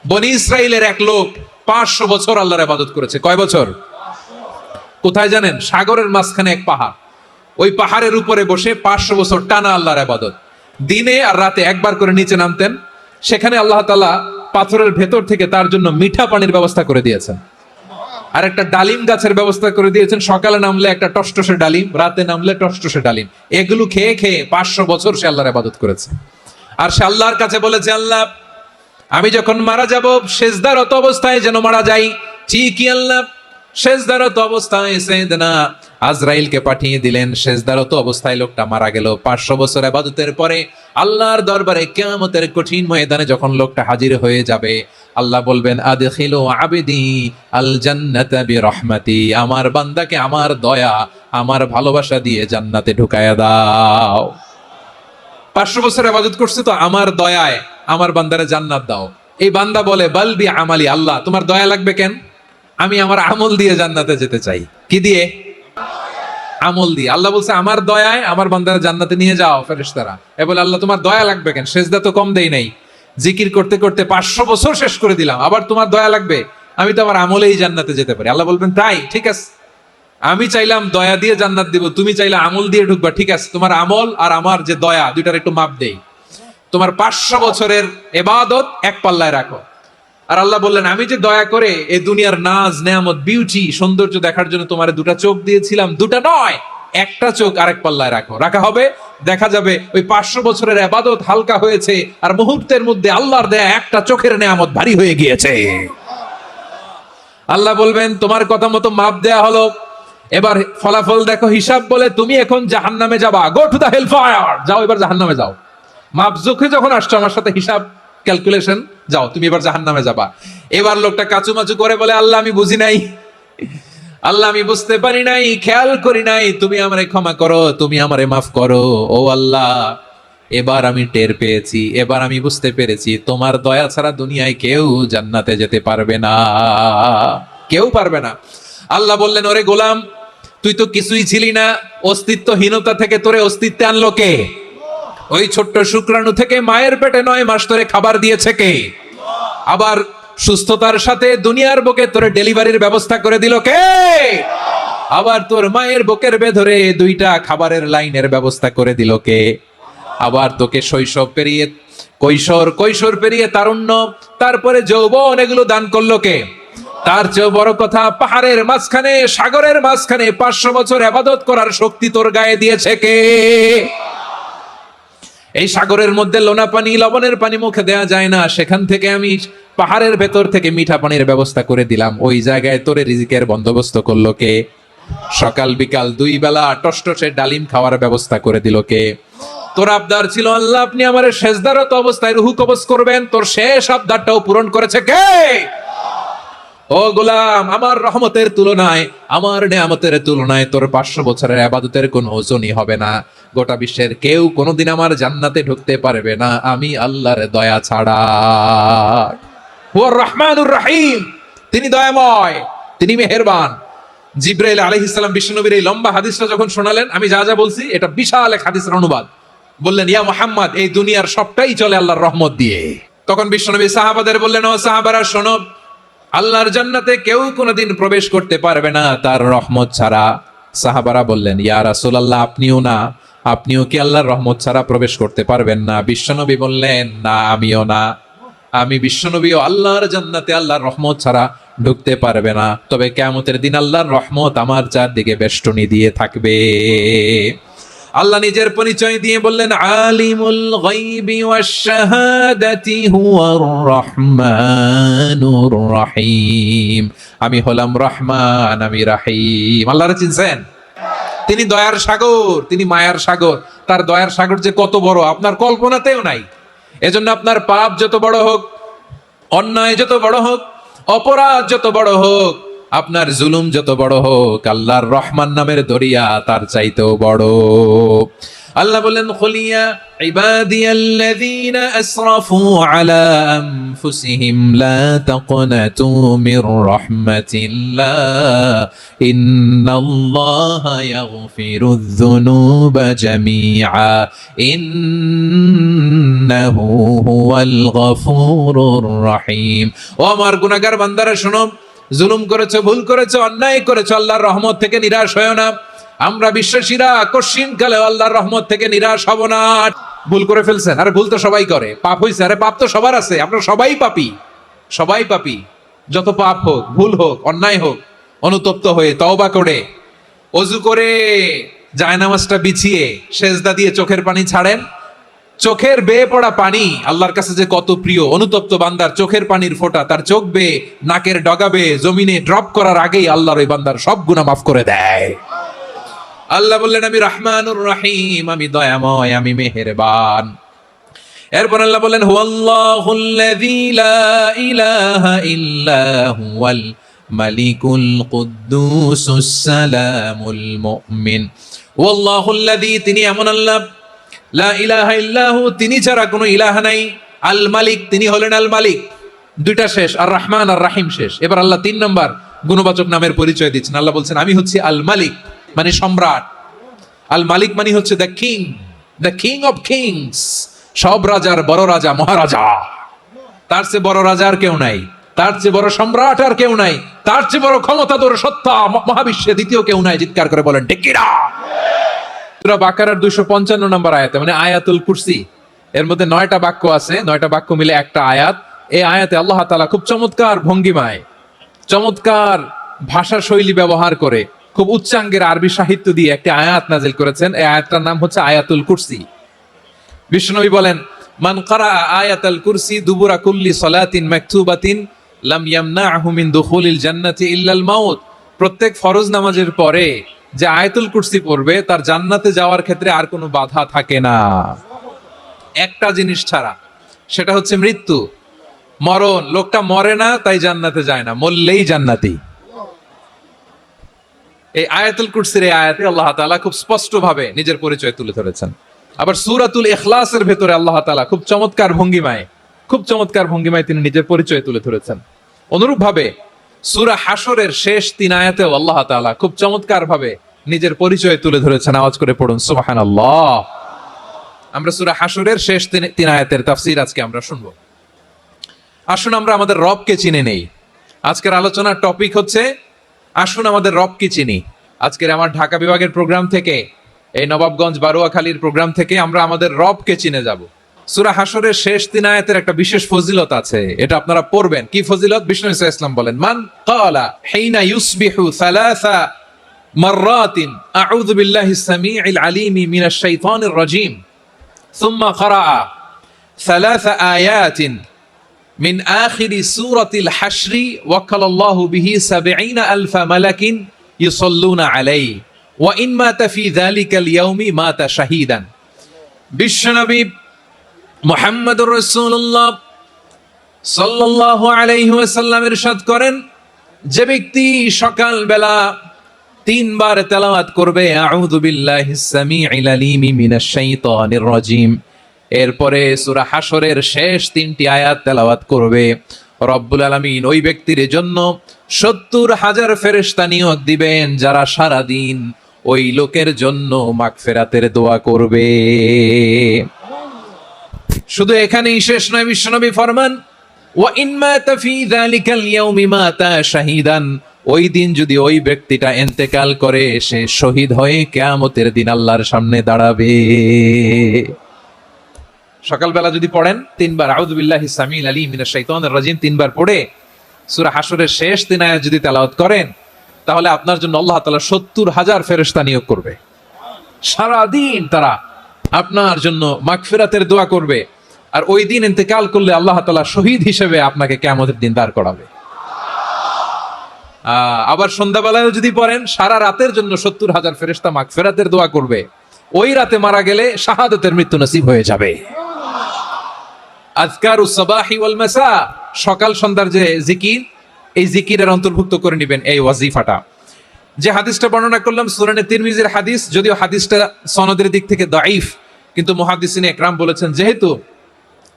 বনি ইসরাইলের এক লোক 500 বছর আল্লাহর ইবাদত করেছে। কয় বছর? কোথায় জানেন? সাগরের মাঝখানে এক পাহাড়, ওই পাহাড়ের উপরে বসে 500 বছর টানা আল্লাহর ইবাদত। দিনে আর রাতে একবার করে নিচে নামতেন। সেখানে আল্লাহ তাআলা পাথরের ভেতর থেকে তার জন্য মিঠা পানির ব্যবস্থা করে দিয়েছেন, আর একটা ডালিম গাছের ব্যবস্থা করে দিয়েছেন। সকালে নামলে একটা টসটসে ডালিম, রাতে নামলে টসটসে ডালিম। এগুলো খেয়ে খেয়ে 500 বছর সে আল্লাহর ইবাদত করেছে। আর সে আল্লাহর কাছে বলেছে, আল্লাহ আমি যখন মারা যাব সেজদারত অবস্থায় যেন মারা যাই। ঠিকই আল্লাহ সেজদারত অবস্থায় সাইয়েদনা আজরাইলকে পাঠিয়ে দিলেন। সেজদারত অবস্থায় লোকটা মারা গেল। 500 বছর ইবাদতের পরে আল্লাহর দরবারে কিয়ামতের কঠিন ময়দানে যখন লোকটা হাজির হয়ে যাবে, আল্লাহ বলবেন আদখিলু আবদি আল জান্নাতা বিরহমাতি, আমার বান্দাকে আমার দয়া আমার ভালোবাসা দিয়ে জান্নাতে ঢুকায়া দাও। 500 বছর ইবাদত করছে তো আমার দয়ায় আমার বান্দারে জান্নাত দাও। এই বান্দা বলে বালবি আমালি, আল্লাহ তোমার দয়া লাগবে কেন? আমি আমার আমল দিয়ে জান্নাতে যেতে চাই। কি দিয়ে? আমল দিয়ে। আল্লাহ বলছে আমার দয়ায় আমার বান্দারে জান্নাতে নিয়ে যাও। ফেরেশতারা এ বলে আল্লাহ তোমার দয়া লাগবে কেন? সেজদা তো কম দেই নাই, জিকির করতে করতে 500 বছর শেষ করে দিলাম, আবার তোমার দয়া লাগবে? আমি তো আমার আমলেই জান্নাতে যেতে পারি। আল্লাহ বলবেন তাই, ঠিক আছে, আমি চাইলাম দয়া দিয়ে জান্নাত দিব, তুমি চাইলে আমল দিয়ে ঢুকবা, ঠিক আছে, তোমার আমল আর আমার যে দয়া দুইটার একটু মাপ দেই। তোমার 500 বছরের ইবাদত এক পাল্লায় রাখো। আর আল্লাহ বললেন আমি যে দয়া করে এই দুনিয়ার নাজ নেয়ামত বিউটি সৌন্দর্য দেখার জন্য তোমার দুটা চোখ দিয়েছিলাম, দুটা নয় একটা চোখ আরেক পাল্লায় রাখো। রাখা হবে, দেখা যাবে ওই 500 বছরের ইবাদত হালকা হয়েছে আর মুহূর্তের মধ্যে আল্লাহর দেয়া একটা চোখের নেয়ামত ভারী হয়ে গিয়েছে। আল্লাহ বলবেন তোমার কথা মতো মাপ দেয়া হলো, এবার ফলাফল দেখো, হিসাব বলে তুমি এখন জাহান্নামে যাবা। Go to the hell fire, যাও এবার জাহান্নামে যাও। মাপ জোখে যখন আসছো আমার সাথে হিসাব ক্যালকুলেশন, যাও তুমি এবার জাহান্নামে যাবা। এবার লোকটা কাচুমাচু করে বলে আল্লাহ আমি বুঝি নাই, আল্লাহ আমি বুঝতে পারি নাই, খেয়াল করি নাই, তুমি আমারে ক্ষমা করো, তুমি আমারে মাফ করো। ও আল্লাহ এবার আমি টের পেয়েছি, এবার আমি বুঝতে পেরেছি তোমার দয়া ছাড়া দুনিয়ায় কেউ জান্নাতে যেতে পারবে না, কেউ পারবে না। আল্লাহ বললেন ওরে গোলাম তুই তো কিছুই ছিলি না, অস্তিত্বহীনতা থেকে তোরে অস্তিত্বে আনলো কে? ওই ছোট্ট শুক্রাণু থেকে মায়ের পেটে 9 মাস ধরে খাবার দিয়েছে কে? আবার সুস্থতার সাথে দুনিয়ার বুকে তোরে ডেলিভারির ব্যবস্থা করে দিল কে? আবার তোর মায়ের বুকের ভেতরে 2টা খাবারের লাইনের ব্যবস্থা করে দিল কে? আবার তোকে শৈশব পেরিয়ে কৈশোর, কৈশোর পেরিয়ে তারুণ্য, তারপরে যৌবন, এগুলো দান করলো কে? তার চেয়ে বড় কথা পাহাড়ের মাঝখানে সাগরের মাঝখানে 500 বছর ইবাদত করার শক্তি তোর গায়ে দিয়েছে কে? এই সাগরের মধ্যে লোনা পানি লবণের পানি মুখে দেয়া যায় না, সেখান থেকে আমি পাহাড়ের ভেতর থেকে মিঠা পানির ব্যবস্থা করে দিলাম। ওই জায়গায় তোরে রিজিকের বন্দোবস্ত করলো কে? সকাল বিকাল 2 বেলা টসটসে ডালিম খাওয়ার ব্যবস্থা করে দিল কে? তোর আবদার ছিল আল্লাহ আপনি আমার সেজদারত অবস্থায় রুহু কবজ করবেন, তোর শেষ আবদারটাও পূরণ করেছে কে? ও গোলাম আমার রহমতের তুলনায়, আমার নেয়ামতের তুলনায় তোর 500 বছরের ইবাদতের কোনো ওজনই হবে না। গোটা বিশ্বের কেউ কোনোদিন আমার জান্নাতে ঢুকতে পারবে না আমি আল্লাহর দয়া ছাড়া। হুয়া রহমানুর রহিম, তিনি দয়াময়, তিনি মেহেরবান। জিবরাইল আলাইহিস সালাম বিশ্বনবীর এই লম্বা হাদিসটা যখন শোনালেন, আমি যা যা বলছি এটা বিশাল এক হাদিসের অনুবাদ, বললেন ইয়া মুহাম্মদ এই দুনিয়ার সবটাই চলে আল্লাহর রহমত দিয়ে। তখন বিশ্বনবী সাহাবাদের বললেন ও সাহাবারা শোনো, আল্লাহর জান্নাতে কেউ কোনোদিন প্রবেশ করতে পারবে না তার রহমত ছাড়া। সাহাবারা বললেন ইয়া রাসূলুল্লাহ আপনিও না, আপনিও কি আল্লাহর রহমত ছাড়া প্রবেশ করতে পারবেন না? বিশ্বনবী বললেন না আমিও না, আমি বিশ্বনবীও আল্লাহর জান্নাতে আল্লাহর রহমত ছাড়া ঢুকতে পারবে না, তবে কিয়ামতের দিন আল্লাহর রহমত আমার চারদিকে বেষ্টনী দিয়ে থাকবে। আল্লাহ নিজের পরিচয় দিয়ে বললেন আলিমুল গায়বি ওয়াশ শাহাদাতি হুয়ার রহমানুর রহিম, আমি হলাম রহমান, আমি রহিম। আল্লাহরে চিনছেন? তিনি দয়ার সাগর, তিনি মায়ার সাগর। তার দয়ার সাগর যে কত বড় আপনার কল্পনাতেও নাই। এজন্য আপনার পাপ যত বড় হোক, অন্যায় যত বড় হোক, অপরাধ যত বড় হোক, আপনার জুলুম যত বড় হোক, আল্লাহর রহমান নামের দরিয়া তার চাইতেও বড়। আল্লাহ বলেন খুলিয়া ইবাদিয়াল্লাযীনা আসরাফু আলা আনফুসিহিম লা তাকনাতু মির রাহমাতিল্লাহ ইন্নাল্লাহা ইয়াগফিরুয যুনুবা জামিআ ইন্নাহু হুয়াল গফুরুর রহিম। ও আমার গুনাহগার বান্দারা শোনো, জুলুম করেছো, ভুল করেছো, অন্যায় করেছো, আল্লাহর রহমত থেকে নিরাশ হয়ো না। আমরা বিশ্বাসীরা কশিন কালে আল্লাহর রহমত থেকে নিরাশ হব না। ভুল করে ফেলছেন, আরে ভুল তো সবাই করে, পাপ হইছে, আরে পাপ তো সবার আছে, আমরা সবাই পাপী, সবাই পাপী। যত পাপ হোক, ভুল হোক, অন্যায় হোক, অনুতপ্ত হয়ে তওবা করে ওযু করে জায়নামাজটা বিছিয়ে সেজদা দিয়ে চোখের পানি ছাড়েন। চোখের বেয়ে পড়া পানি আল্লাহর কাছে যে কত প্রিয়। অনুতপ্ত বান্দার চোখের পানির ফোঁটা তার চোখ বেয়ে, নাকের ডগা বেয়ে জমিনে ড্রপ করার আগেই আল্লাহর ওই বান্দার সব গুনাহ মাফ করে দেয়। আল্লাহ বললেন আমি রহমানুর রহিম, আমি দয়াময়, আমি মেহেরবান। এরপর আল্লাহ বললেন হুয়াল্লাহুল্লাযী লা ইলাহা ইল্লা হুয়াল মালিকুল কুদ্দুসুস সালামুল মুমিন। ওয়াল্লাহুল্লাযী, তিনি এমন আল্লাহ, লা ইলাহা ইল্লাহু, তিনি ছাড়া কোনো ইলাহ নাই। আল মালিক, তিনি হলেন আল মালিক। দুইটা শেষ, আর রহমান আর রাহিম শেষ। এবার আল্লাহ 3 নম্বর গুণবাচক নামের পরিচয় দিচ্ছেন। আল্লাহ বলছেন আমি হচ্ছি আল মালিক, মানে সম্রাট। আল মালিক মানে হচ্ছে the king, the king of kings, সব রাজার বড় রাজা, মহারাজা। তার চেয়ে বড় রাজা আর কেউ নাই, তার চেয়ে বড় সম্রাট আর কেউ নাই, তার চেয়ে বড় ক্ষমতাধর সত্তা মহাবিশ্বে দ্বিতীয় কেউ নাই। চিৎকার করে বলেন ঠিক কিনা? সূরা বাকারার 255 নম্বর আয়াতে, মানে আয়াতুল কুরসি, এর মধ্যে 9টা বাক্য আছে, 9টা বাক্য মিলে একটা আয়াত। এই আয়াতে আল্লাহ তাআলা খুব চমৎকার ভঙ্গিমায়, চমৎকার ভাষা শৈলী ব্যবহার করে, খুব উচ্চাঙ্গের আরবি সাহিত্য দিয়ে একটি আয়াত নাজিল করেছেন। এই আয়াতটার নাম হচ্ছে আয়াতুল কুরসি। বিশ্বনবী বলেন মান ক্বারা আয়াতুল কুরসি দুবুরা কুল্লি সালাতিন মাকতুবাতিন লাম ইয়ামনাহু মিন দুখুলিল জান্নাতি ইল্লাল মাউত। প্রত্যেক ফরজ নামাজের পরে যে আয়াতুল কুরসি পড়বে তার জান্নাতে যাওয়ার ক্ষেত্রে আর কোনো বাধা থাকে না, একটা জিনিস ছাড়া, সেটা হচ্ছে মৃত্যু, মরণ। লোকটা মরে না তাই জান্নাতে যায় না, মরলেই জান্নাতি। এই আয়াতুল কুরসির এই আয়াতে আল্লাহ তাআলা খুব স্পষ্ট ভাবে নিজের পরিচয় তুলে ধরেছেন। আবার সূরাতুল ইখলাসের ভেতরে আল্লাহ তাআলা খুব চমৎকার ভঙ্গিমায় তিনি নিজের পরিচয় তুলে ধরেছেন। অনুরূপ ভাবে সূরা হাশরের শেষ 3 আয়াতেও আল্লাহ তাআলা খুব চমৎকার ভাবে নিজের পরিচয় তুলে ধরেছেন। আওয়াজ করে পড়ুন সুবহানাল্লাহ। আমরা সূরা হাশরের শেষ 3 আয়াতের তাফসীর আজকে আমরা শুনবো। আসুন আমরা আমাদের রবকে চিনে নেই। আজকের আলোচনার টপিক হচ্ছে আসুন আমাদের রবকে চিনি। আজকের আমার ঢাকা বিভাগের প্রোগ্রাম থেকে, এই নবাবগঞ্জ বারুয়াখালীর প্রোগ্রাম থেকে আমরা আমাদের রবকে চিনে যাব। সূরা হাশরের শেষ 3 আয়াতের একটা বিশেষ ফজিলত আছে, এটা আপনারা পড়বেন। কি ফজিলত? বিষ্ণু ইসা ইসলাম বলেন মান ক্বালা হিনা ইউসবিহু সালাসা মাররাতিন আউযু বিল্লাহিস সামিউল আলিম মিনাশ শাইতানির রাজীম সুম্মা ক্বারা সালাসা আয়াতিন মিন আখিরি সূরাতিল হাশরি ওয়াক্কালাল্লাহু বিহি ৭০,০০০ মালাকিন ইউসাল্লুনা আলাইহি ওয়া ইন মাতা ফি যালিকাল ইয়াউমি মাতা শাহীদান। বিশ্বনবী মুহাম্মদুর রাসূলুল্লাহ সাল্লাল্লাহু আলাইহি ওয়াসাল্লাম ইরশাদ করেন, যে ব্যক্তি সকাল বেলা 3 বার তেলাওয়াত করবে আউযু বিল্লাহিস সামিউল আলিম মিনাশ শাইতানির রাজীম, এরপরে সূরা হাশরের শেষ 3টি আয়াত তেলাওয়াত করবে, রব্বুল আলামিন ওই ব্যক্তির জন্য ৭০,০০০ ফেরেশতা নিয়োগ দিবেন যারা সারা দিন ওই লোকের জন্য মাগফিরাতের দোয়া করবে। শুধু এখানেই শেষ নয়, বিশ্বনবী ফরমান ওয়া ইন মাতা ফি যালিকাল ইয়াউমি মাতা শাহীদান, ওই দিন যদি ওই ব্যক্তিটা ইন্তেকাল করে সে শহীদ হয়ে কিয়ামতের দিন আল্লাহর সামনে দাঁড়াবে। সকালবেলা যদি পড়েন 3 বার আউযু বিল্লাহিস সামিউল আলিম মিনাশ শাইতানির রাজীম 3 বার পড়ে সূরা হাশরের শেষ 3 আয়াত যদি তেলাওয়াত করেন, তাহলে আপনার জন্য আল্লাহ তাআলা ৭০,০০০ ফেরেশতা নিয়োগ করবে। সারা দিন তারা আপনার জন্য মাগফিরাতের দোয়া করবে। আর ওই দিন ইন্তেকাল করলে আল্লাহ তাআলা শহীদ হিসেবে আপনাকে কিয়ামতের দিন দাঁড় করাবে। আবার সন্ধ্যাবেলায় যদি পড়েন, সারা রাতের জন্য ৭০,০০০ ফেরেশতা মাগফিরাতের দোয়া করবে। ওই রাতে মারা গেলে শাহাদাতের মৃত্যু নসিব হয়ে যাবে। আযকারুস সাবাহি ওয়াল মাসা, সকাল সন্ধ্যার যে জিকির, এই জিকিরের অন্তর্ভুক্ত করে নেবেন এই ওয়াজিফাটা। যে হাদিসটা বর্ণনা করলাম সুনানে তিরমিজির হাদিস, যদিও হাদিসটা সনদের দিক থেকে দাঈফ, কিন্তু মুহাদ্দিসিনে একরাম বলেছেন যেহেতু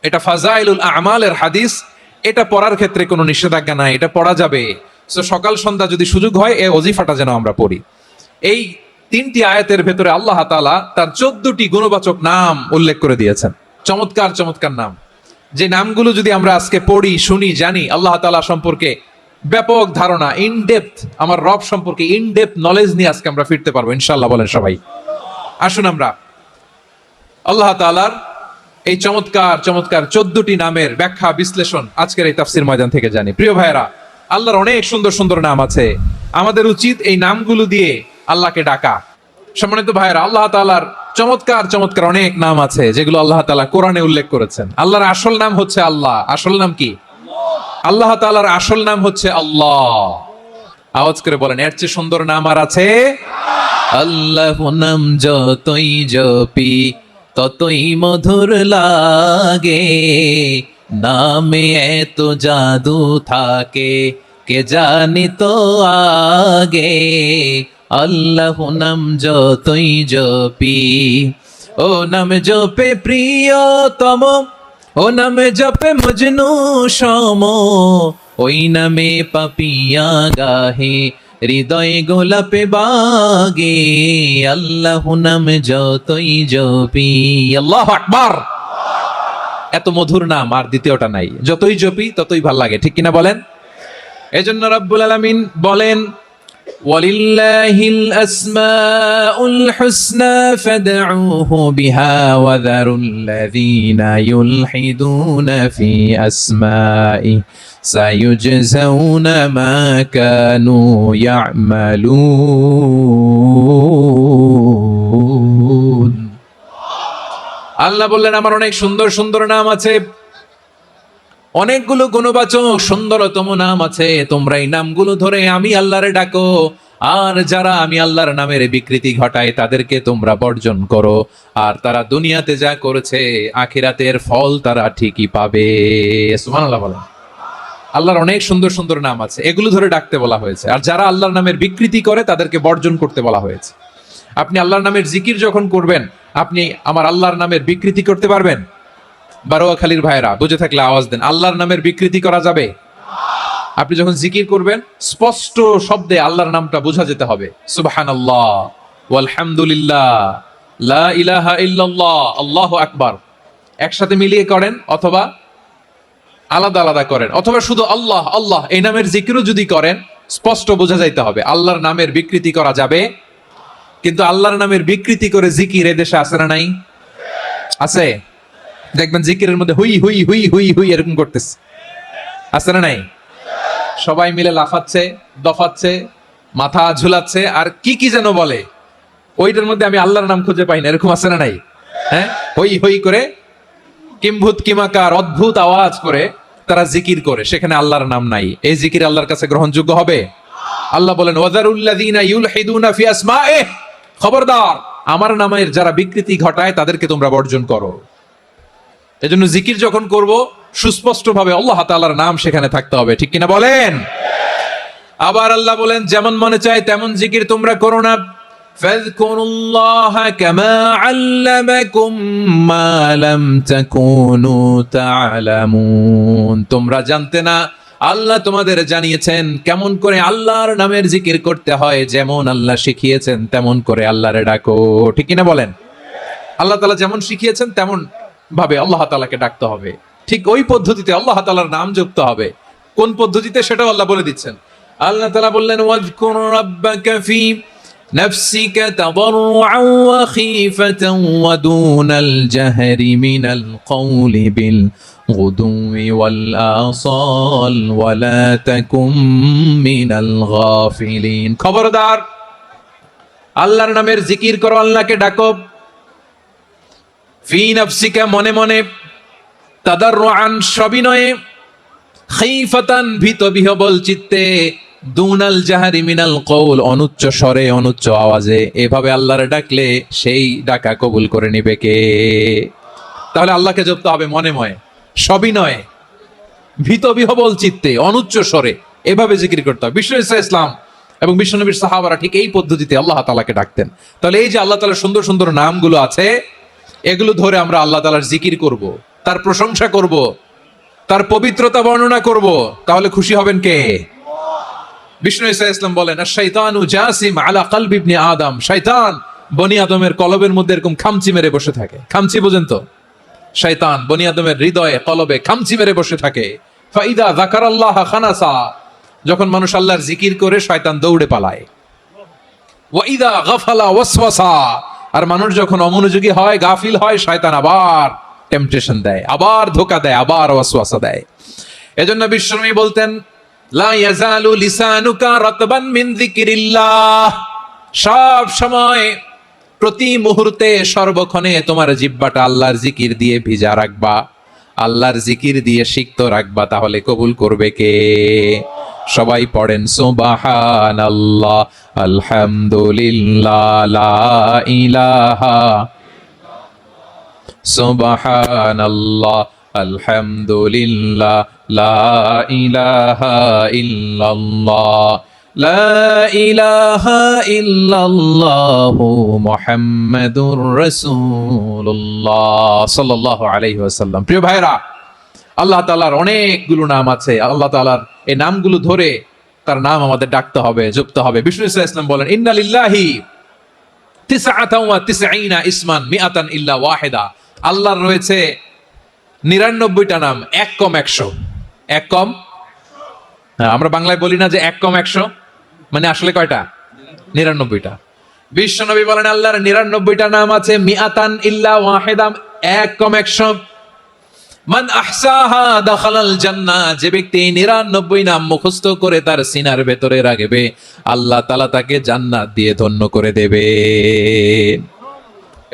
এটা ফাজাইলুল আমালের হাদিস, এটা পড়ার ক্ষেত্রে কোনো নিষেধাজ্ঞা নাই, এটা পড়া যাবে। সো সকাল সন্ধ্যা যদি সুযোগ হয় এই ওজিফাটা যেন আমরা পড়ি। এই 3টি আয়াতের ভেতরে আল্লাহ তাআলা তার 14টি গুণবাচক নাম উল্লেখ করে দিয়েছেন। চমৎকার চমৎকার নাম, যে নামগুলো যদি আমরা আজকে পড়ি, শুনি, জানি, আল্লাহ তাআলা সম্পর্কে ব্যাপক ধারণা, ইন ডেপথ, আমার রব সম্পর্কে ইন ডেপথ নলেজ নিয়ে আজকে আমরা ফিরতে পারবো ইনশাআল্লাহ। বলেন সবাই। আসুন আমরা আল্লাহ তাআলার এই চমৎকার চমৎকার 14টি নামের ব্যাখ্যা বিশ্লেষণ আজকের এই তাফসীর ময়দান থেকে জানি। প্রিয় ভাইয়েরা, আল্লাহর অনেক সুন্দর সুন্দর নাম আছে, আমাদের উচিত এই নামগুলো দিয়ে আল্লাহকে ডাকা। সম্মানিত ভাইয়েরা, আল্লাহ তাআলার চমৎকার চমৎকার অনেক নাম আছে যেগুলো আল্লাহ তাআলা কোরআনে উল্লেখ করেছেন। আল্লাহর আসল নাম হচ্ছে আল্লাহ। আসল নাম কি? আল্লাহ তাআলার আসল নাম হচ্ছে আল্লাহ। আওয়াজ করে বলেন, এর চেয়ে সুন্দর নাম আর আছে? আল্লাহ নাম যতই জপি ততই মধুর লাগে, নামে এত জাদু থাকে কে জানি তো আগে। আল্লাহ নাম যতই জপি, ও নাম জপে প্রিয়তম, ও নামে জপে মজনু সম, ওই নামে পাপিয়া গাহে হৃদয় গোলাপে বাগে। আল্লাহ নাম যতই জপি। আল্লাহু আকবার। এত মধুর নাম আর দ্বিতীয়টা নাই, যতই জপি ততই ভাল লাগে, ঠিক কিনা বলেন? এজন্য রব্বুল আলামিন বলেন, ওয়ালিল্লাহিল আসমাউল হুসনা ফাদউহু বিহা ওয়া যারুল্লাযীনা ইউলহিদুনা ফি আসমাই সায়ুজজাউনা মা কানু ইয়ামালুন। আল্লাহ বললেন, আমার অনেক সুন্দর সুন্দর নাম আছে, অনেকগুলো গুণবাচক সুন্দরতম নাম আছে, তোমরা এই নামগুলো ধরে আমি আল্লাহরে ডাকো, আর যারা আমি আল্লাহর নামের বিকৃতি ঘটায় তাদেরকে তোমরা বর্জন করো, আর তারা দুনিয়াতে যা করেছে আখিরাতের ফল তারা ঠিকই পাবে। সুবহানাল্লাহ বলেন। আল্লাহর অনেক সুন্দর সুন্দর নাম আছে, এগুলো ধরে ডাকতে বলা হয়েছে, আর যারা আল্লাহর নামের বিকৃতি করে তাদেরকে বর্জন করতে বলা হয়েছে। আপনি আল্লাহর নামের জিকির যখন করবেন, আপনি আমার আল্লাহর নামের বিকৃতি করতে পারবেন? বারোয়াখালীর ভাইরা বুঝে থাকলে আওয়াজ দেন, আল্লাহর নামের বিকৃতি করা যাবে? আপনি যখন জিকির করবেন স্পষ্ট শব্দে আল্লাহর নামটা বোঝা যেতে হবে। সুবহানাল্লাহ, ওয়ালহামদুলিল্লাহ, লা ইলাহা ইল্লাল্লাহ, আল্লাহু আকবার। একসাথে মিলিয়ে করেন অথবা আলাদা আলাদা করেন, অথবা শুধু আল্লাহ আল্লাহ এই নামের জিকিরও যদি করেন স্পষ্ট বোঝা যাইতে হবে। আল্লাহর নামের বিকৃতি করা যাবে, কিন্তু আল্লাহর নামের বিকৃতি করে জিকির এদেশে আছে না নাই? আছে। দেখবেন জিকিরের মধ্যে হুই হুই হুই হুই হুই এরকম করতেছে, আছে না নাই? সবাই মিলে লাফাচ্ছে, দফাচ্ছে, মাথা ঝুলাচ্ছে, আর কি কি যেন বলে, ওইটার মধ্যে আমি আল্লাহর নাম খুঁজে পাই না, এরকম আছে না নাই? হ্যাঁ, হই হই করে কিম্ভূত কিমাকার অদ্ভুত আওয়াজ করে তারা জিকির করে, সেখানে আল্লাহর নাম নাই। এই জিকির আল্লাহর কাছে গ্রহণযোগ্য হবে? আল্লাহ বলেন, ওয়াযারুল্লাযীনা ইউলহিদুনা ফি আসমাইহি, খবরদার আমার নামের যারা বিকৃতি ঘটায় তাদেরকে তোমরা বর্জন করো। এজন্য জিকির যখন করব সুস্পষ্ট ভাবে আল্লাহ তাআলার নাম সেখানে থাকতে হবে, ঠিক কিনা বলেন? আবার আল্লাহ বলেন, যেমন মনে চায় তেমন জিকির তোমরা করো না। ফাযকুরুল্লাহা কামা আল্লামাকুম মা লাম তাকুনু তা'লামুন। তোমরা জানতে না, আল্লাহ তোমাদের জানিয়েছেন কেমন করে আল্লাহর নামের জিকির করতে হয়, যেমন আল্লাহ শিখিয়েছেন তেমন করে আল্লাহরে ডাকো, ঠিক কিনা বলেন? আল্লাহ তাআলা যেমন শিখিয়েছেন তেমন ভাবে আল্লাহ তাআলাকে ডাকতে হবে, ঠিক ওই পদ্ধতিতে আল্লাহ তাআলার নাম যুক্ত হবে। কোন পদ্ধতিতে সেটাও আল্লাহ বলে দিচ্ছেন। আল্লাহ তাআলা বললেন, ওয়াযকুর রাব্বাকা ফি নাফসিকা তাদাররুআন ওয়া খীফাতান ওয়া দুনাল জাহরি মিনাল কওলি বিল গুদুই ওয়াল আসাল ওয়া লা তাকুম মিনাল গাফিলিন। খবরদার আল্লাহর নামের জিকির করো, আল্লাহকে ডাকো। ফি নাফসিকা মনে মনে, তাদাররুআন সবিনয়ে, খীফাতান ভীত বিহবল চিত্তে, দুনাল জাহরি মিনাল কওল অনুচ্চ স্বরে অনুচ্চ আওয়াজে। এভাবে আল্লাহরে ডাকলে সেই ডাকা কবুল করে নিবে কে? তাহলে আল্লাহকে জপতে হবে মনে মনে, সবিনয়ে, ভীত বিহবল চিত্তে, অনুচ্চ স্বরে, এভাবে জিকির করতে হবে। বিষ্ণু ইসা ইসলাম এবং বিশ্বনবীর সাহাবারা ঠিক এই পদ্ধতিতে আল্লাহ তাআলাকে ডাকতেন। তাহলে এই যে আল্লাহ তাআলার সুন্দর সুন্দর নামগুলো আছে, এগুলো ধরে আমরা আল্লাহ তাআলার জিকির করব, তার প্রশংসা করব, তার পবিত্রতা বর্ণনা করব, তাহলে খুশি হবেন কে? বিষ্ণু ঈসা ইসলাম বলেন, আশ-শাইতানু জাসিম আলা কলবি ইবনে আদম, শয়তান বনি আদমের কলবের মধ্যে এরকম খামচি মেরে বসে থাকে। খামচি বোঝেন তো? শয়তান বনি আদমের হৃদয়ে কলবে খামচি মেরে বসে থাকে। ফাইদা যাকারাল্লাহ খানাসা, যখন মানুষ আল্লাহর জিকির করে শয়তান দৌড়ে পালায়। ওয়া ইদা গাফালা ওয়াসওয়াসা, আর মানুষ যখন অমনোযোগী হয়, গাফিল হয়, শয়তান আবার টেম্পটেশন দেয়, আবার ধোঁকা দেয়, আবার ওয়াসওয়াসা দেয়। এজন্য বিশ্বনবী বলতেন, লা ইয়াজালু লিসানুকা রাতবান মিন যিকরিল্লাহ, সব সময় প্রতি মুহূর্তে সর্বক্ষণে তোমার জিহ্বাটা আল্লাহর জিকির দিয়ে ভিজা রাখবা, আল্লাহর জিকির দিয়ে সিক্ত রাখবা, তাহলে কবুল করবে কে? সবাই পড়েন সুবহানাল্লাহ, আলহামদুলিল্লাহ, লা ইলাহা, সুবহানাল্লাহ, আলহামদুলিল্লাহ, লা ইলাহা ইল্লাল্লাহ, লা ইলাহা ইল্লাল্লাহু মুহাম্মাদুর রাসূলুল্লাহ সাল্লাল্লাহু আলাইহি ওয়াসাল্লাম। প্রিয় ভাইরা, আল্লাহ তাআলার অনেকগুলো নাম আছে। আল্লাহ তাআলার এই নামগুলো ধরে তার নাম আমাদের ডাকতে হবে, জপতে হবে। বিষ্ণু ইসলাম বলেন, ইন্না লিল্লাহি তিসআতান ওয়া তিসঈনা ইসমান মিআতান ইল্লা ওয়াহিদা, আল্লাহর রয়েছে 99টা নাম, এক কম 100। এক কম, আমরা বাংলায় বলি না যে এক কম 100, মানে আসলে কয়টা? 99টা। বিশ্বনবী বলেন, আল্লাহর 99টা নাম আছে, মিআতান ইল্লা ওয়াহিদা, এক কম 100। মান আহসাহা দাখালাল জান্নাহ, যে ব্যক্তি 99 নাম মুখস্থ করে তার সিনার ভেতরে রাখবে, আল্লাহ তাআলা তাকে জান্নাত দিয়ে ধন্য করে দেবে।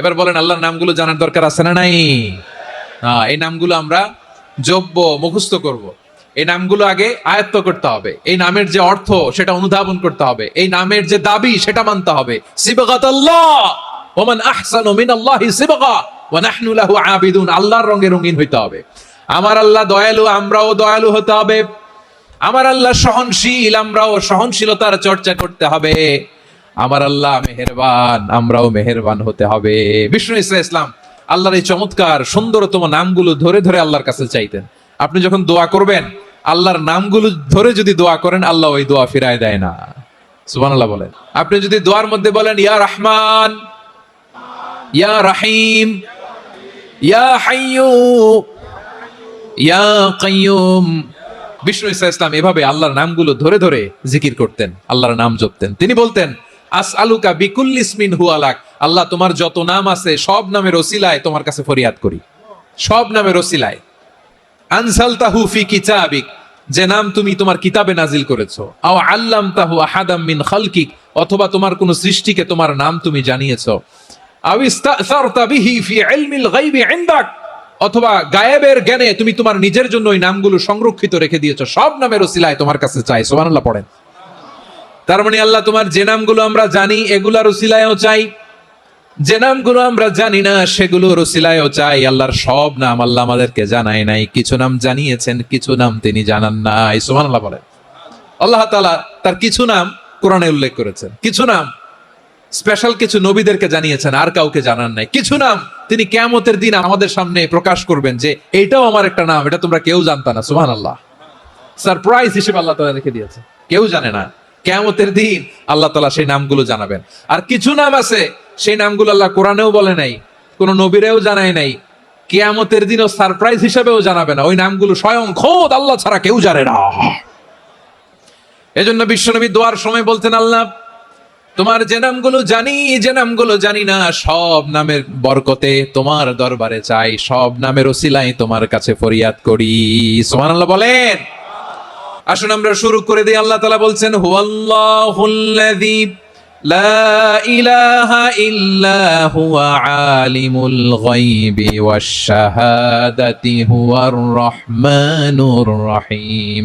এবার বলেন, আল্লাহর নামগুলো জানার দরকার আছে না নাই? এই নামগুলো আমরা জপব, মুখস্থ করব। এই নামগুলো আগে আয়ত্ত করতে হবে। এই নামের যে অর্থ সেটা অনুধাবন করতে হবে। এই নামের যে দাবি সেটা মানতে হবে। সিবগাতাল্লাহ ওয়া মান আহসানু মিনাল্লাহি সিবগা ওয়া নাহনু লাহু আবিদুন, আল্লাহর রঙে রঙিন হইতে হবে। আমার আল্লাহ দয়ালু, আমরাও দয়ালু হতে হবে। আমার আল্লাহ সহনশীল, আমরাও সহনশীলতার চর্চা করতে হবে। আমার আল্লাহ মেহেরবান, আমরাও মেহেরবান হতে হবে। বিষ্ণু ঈসা ইসলাম আল্লাহর এই চমৎকার সুন্দরতম নামগুলো ধরে ধরে আল্লাহর কাছে চাইতেন। আপনি যখন দোয়া করবেন, আল্লাহর নামগুলো ধরে যদি দোয়া করেন, আল্লাহ ওই দোয়া ফিরায় দেয় না। সুবহানাল্লাহ বলেন। আপনি যদি দোয়ার মধ্যে বলেন, ইয়া রহমান, ইয়া রহিম, ইয়া হাইয়্যু, ইয়া কাইয়্যুম, বিষ্ণু ঈসা ইসলাম এভাবে আল্লাহর নামগুলো ধরে ধরে জিকির করতেন, আল্লাহর নাম জপতেন। তিনি বলতেন, আসআলুকা বিকুল্লি ইসমিন হুয়া লাক, আল্লাহ তোমার যত নাম আছে সব নামের ওসিলায় তোমার কাছে ফরিয়াদ করি, সব নামের ওসিলায়। আনজালতাহু ফি কিতাবিক, যে নাম তুমি তোমার কিতাবে নাজিল করেছো। আও আল্লামতাহু আহাদাম মিন খালকিক, অথবা তোমার কোন সৃষ্টিকে তোমার নাম তুমি জানিয়েছো। আও ইস্তাসারতা বিহি ফি ইলমিল গায়বি ইনদাক, অথবা গায়েবের জ্ঞানে তুমি তোমার নিজের জন্য ওই নামগুলো সংরক্ষিত রেখে দিয়েছো। সব নামের ওসিলায় তোমার কাছে চাই। সুবহানাল্লাহ পড়েন। তার মানে আল্লাহ তোমার যে নামগুলো আমরা জানি এগুলার ওসিলায়ও চাই, যে নামগুলো আমরা জানি না সেগুলোর ওসিলায়ও চাই। আল্লাহর সব নাম আল্লাহ আমাদেরকে জানায় নাই, কিছু নাম জানিয়েছেন, কিছু নাম তিনি জানান নাই। সুবহানাল্লাহ বলেন। আল্লাহ তাআলা তার কিছু নাম কোরআনে উল্লেখ করেছেন, কিছু নাম স্পেশাল কিছু নবীদেরকে জানিয়েছেন, আর কাউকে জানান নাই। কিছু নাম তিনি কিয়ামতের দিন আমাদের সামনে প্রকাশ করবেন যে এইটাও আমার একটা নাম, এটা তোমরা কেউ জানতা না। সুবহানাল্লাহ। সারপ্রাইজ হিসেবে আল্লাহ তাআলা রেখে দিয়েছে, কেউ জানে না। কিয়ামতের দিন আল্লাহ তাআলা সেই নামগুলো জানাবেন। আর কিছু নাম আছে সেই নামগুলো আল্লাহ কোরআনেও বলে নাই, কোন নবীরেও জানায় নাই, কিয়ামতের দিনও সারপ্রাইজ হিসেবেও জানাবে না। ওই নামগুলো স্বয়ং খোদ আল্লাহ ছাড়া কেউ জানে না। এজন্য বিশ্বনবী দোয়ার সময় বলতেন, আল্লাহ তোমার যে নামগুলো জানি, যে নামগুলো জানি না, সব নামের বরকতে তোমার দরবারে চাই, সব নামের ওসিলায় তোমার কাছে ফরিয়াদ করি। সুবহানাল্লাহ বলেন। আসুন আমরা শুরু করে দিই। আল্লাহ তাআলা বলছেন, হুয়াল্লাহুল্লাযী লা ইলাহা ইল্লা হুয়া আলিমুল গায়বি ওয়াশ শাহাদাতি হুয়ার রহমানুর রহিম।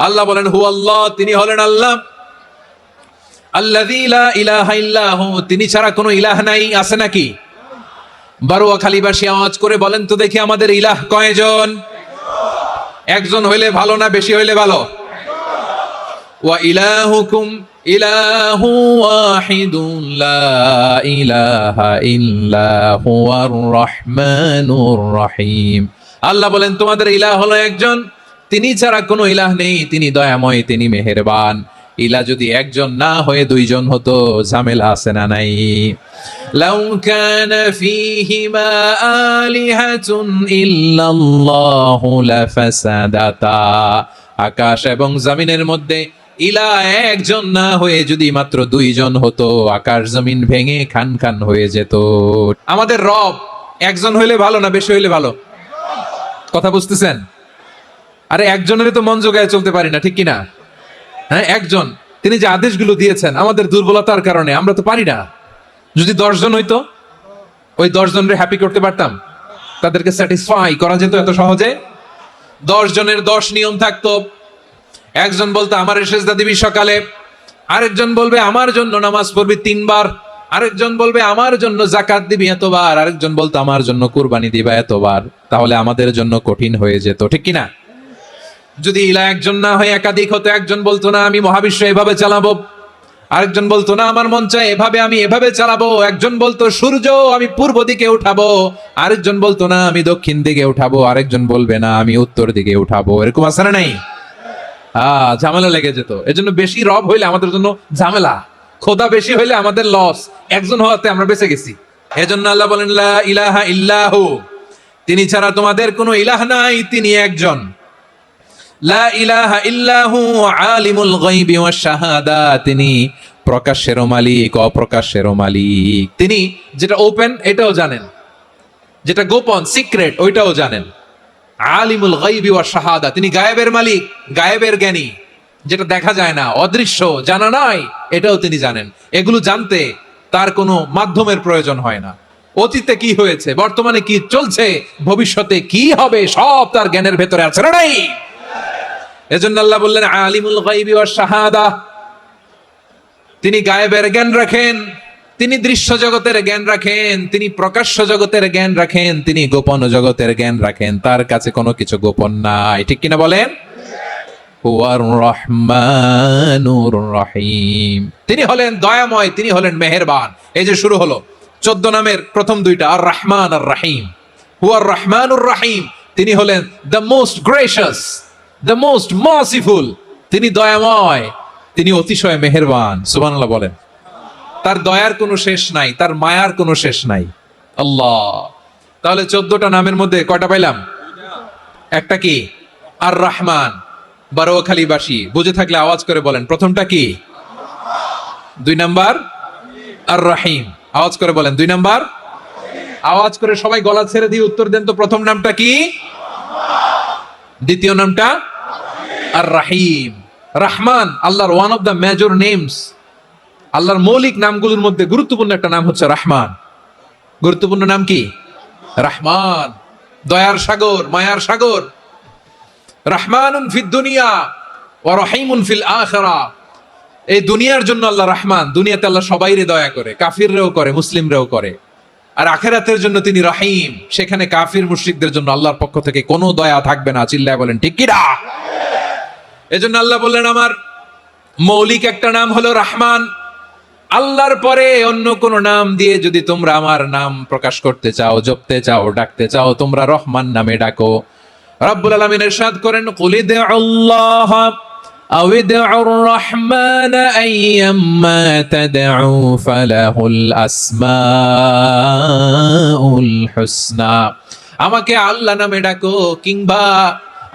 আল্লাহ বলেন, হুয়াল্লাহ, তিনি হলেন আল্লাহ, আল্লাযী লা ইলাহা ইল্লা হু, তিনি ছাড়া কোনো ইলাহ নাই। আছে নাকি? বারোয়াখালীবাসী আওয়াজ করে বলেন তো দেখি, আমাদের ইলাহ কয়জন? একজন হইলে ভালো না বেশি হইলে ভালো? ওয়া ইলাহুকুম ইলাহু ওয়াহিদুন লা ইলাহা ইল্লা হুয়ার রহমানুর রহিম। আল্লাহ বলেন তোমাদের ইলাহ হলো একজন, তিনি ছাড়া কোনো ইলাহ নেই, তিনি দয়াময়, তিনি মেহেরবান। ইলাহ যদি একজন না হয়ে দুইজন হতো, ঝামেলা আছে না নাই? লাউ কানা ফীহিমা আলিহাতুন ইল্লাল্লাহু লাফাসাদাতা। আকাশ এবং জমিনের মধ্যে ইলাহ একজন না হয়ে যদি মাত্র দুইজন হতো, আকাশ জমিন ভেঙে খান খান হয়ে যেত। আমাদের রব একজন হইলে ভালো না বেশি হইলে ভালো? কথা বুঝতেছেন? আরে একজনের তো মন জোগায় চলতে পারি না, ঠিক কিনা? হ্যাঁ, একজন, তিনি যে আদেশগুলো দিয়েছেন আমাদের দুর্বলতার কারণে আমরা তো পারি না। যদি 10 জন হইতো, ওই 10 জনের হ্যাপি করতে পারতাম, তাদেরকে স্যাটিসফাই করা যেত এত সহজে। 10 জনের 10 নিয়ম থাকতো। একজন বলতো আমার সেজদা দিবি সকালে, আরেকজন বলবে আমার জন্য নামাজ পড়বি 3 বার, আরেকজন বলবে আমার জন্য যাকাত দিবি এতবার, আরেকজন বলতো আমার জন্য কুরবানি দিবা এতবার। তাহলে আমাদের জন্য কঠিন হয়ে যেত, ঠিক কিনা? যদি ইলাহ একজন না হয়ে একাধিক হতো, একজন বলতো না আমি মহাবিশ্ব এভাবে চালাবো, আরেকজন বলতো না আমার মন চায় এভাবে আমি এভাবে চালাবো, একজন বলতো সূর্য আমি পূর্ব দিকে উঠাবো, আরেকজন বলতো না আমি দক্ষিণ দিকে উঠাবো, আরেকজন বলবে না আমি উত্তর দিকে উঠাবো। এরকম আছে না নাই? ঝামেলা লেগে যেত। এজন্য বেশি রব হইলে আমাদের জন্য ঝামেলা, খোদা বেশি হইলে আমাদের লস। একজন হওয়াতে আমরা বেঁচে গেছি। এজন্য আল্লাহ বলেন লা ইলাহা ইল্লাহু, তিনি ছাড়া তোমাদের কোনো ইলাহ নাই, তিনি একজন। লা ইলাহা ইল্লাহু আলিমুল গায়বি ওয়াশ শাহাদা, তিনি প্রকাশেরও মালিক অপ্রকাশেরও মালিক। তিনি যেটা ওপেন এটাও জানেন, যেটা গোপন সিক্রেট ওইটাও জানেন। আলিমুল গায়বি ওয়াশ শাহাদা, তিনি গায়েবের মালিক, গায়েবের জ্ঞানী, যেটা দেখা যায় না, অদৃশ্য, জানা নাই, এটাও তিনি জানেন। এগুলো জানতে তার কোনো মাধ্যমের প্রয়োজন হয় না। অতীতে কি হয়েছে, বর্তমানে কি চলছে, ভবিষ্যতে কি হবে, সব তার জ্ঞানের ভেতরে আছে না নাই? এজন্য আল্লাহ বললেন আলিমুল গায়বি ওয়াশ শাহাদা, তিনি গায়েবের জ্ঞান রাখেন, তিনি দৃশ্য জগতের জ্ঞান রাখেন, তিনি প্রকাশ্য জগতের জ্ঞান রাখেন, তিনি গোপন জগতের জ্ঞান রাখেন। তার কাছে কোনো কিছু গোপন নাই, ঠিক কিনা বলেন? হুয়ার রহমানুর রহিম, তিনি হলেন দয়াময়, তিনি হলেন মেহেরবান। এই যে শুরু হলো 14 নামের প্রথম দুইটা, আর রহমান আর রহিম। হুয়ার রহমানুর রহিম, তিনি হলেন the most gracious, the most merciful, তিনি দয়াময়, তিনি অতিশয় মেহেরবান। সুবহানাল্লাহ বলেন। তার দয়ার কোনো শেষ নাই, তার মায়ার কোনো শেষ নাই। আল্লাহ, তাহলে 14টা নামের মধ্যে কয়টা পাইলাম? একটা কি? আর রহমান। বারোয়াখালীবাসী বুঝে থাকলে আওয়াজ করে বলেন, প্রথমটা কি? 2 নাম্বার আর রহিম। আওয়াজ করে বলেন 2 নাম্বার। আওয়াজ করে সবাই গলা ছেড়ে দিয়ে উত্তর দেন তো, প্রথম নামটা কি? দ্বিতীয় নামটা আর রহিম। রহমান আল্লাহর one of the major names, আল্লাহর মৌলিক নামগুলোর মধ্যে গুরুত্বপূর্ণ একটা নাম হচ্ছে রহমান। গুরুত্বপূর্ণ নাম কি? রহমান, দয়ার সাগর, মায়ার সাগর। রহমানুন ফিদ দুনিয়া ওয়া রহিমুন ফিল আখিরা, এই দুনিয়ার জন্য আল্লাহ রহমান, দুনিয়াতে আল্লাহ সবাইরে দয়া করে, কাফিররেও করে, মুসলিমরেও করে। আর আখিরাতের জন্য তিনি রহিম, সেখানে কাফির মুশরিকদের জন্য আল্লাহর পক্ষ থেকে কোনো দয়া থাকবে না। চিল্লায় বলেন ঠিক কি না? এজন্য আল্লাহ বললেন আমার মৌলিক একটা নাম হলো রহমান। আল্লাহর পরে অন্য কোন নাম দিয়ে যদি তোমরা আমার নাম প্রকাশ করতে চাও, জপতে চাও, ডাকতে চাও, তোমরা রহমান নামে ডাকো। রব্বুল আলামিন ইরশাদ করেন কুলিদুল্লাহ আও ইদউর রহমান আইয়াম্মা তাদউ ফালাহুল আসমাউল হুসনা, আমাকে আল্লাহ নামে ডাকো কিংবা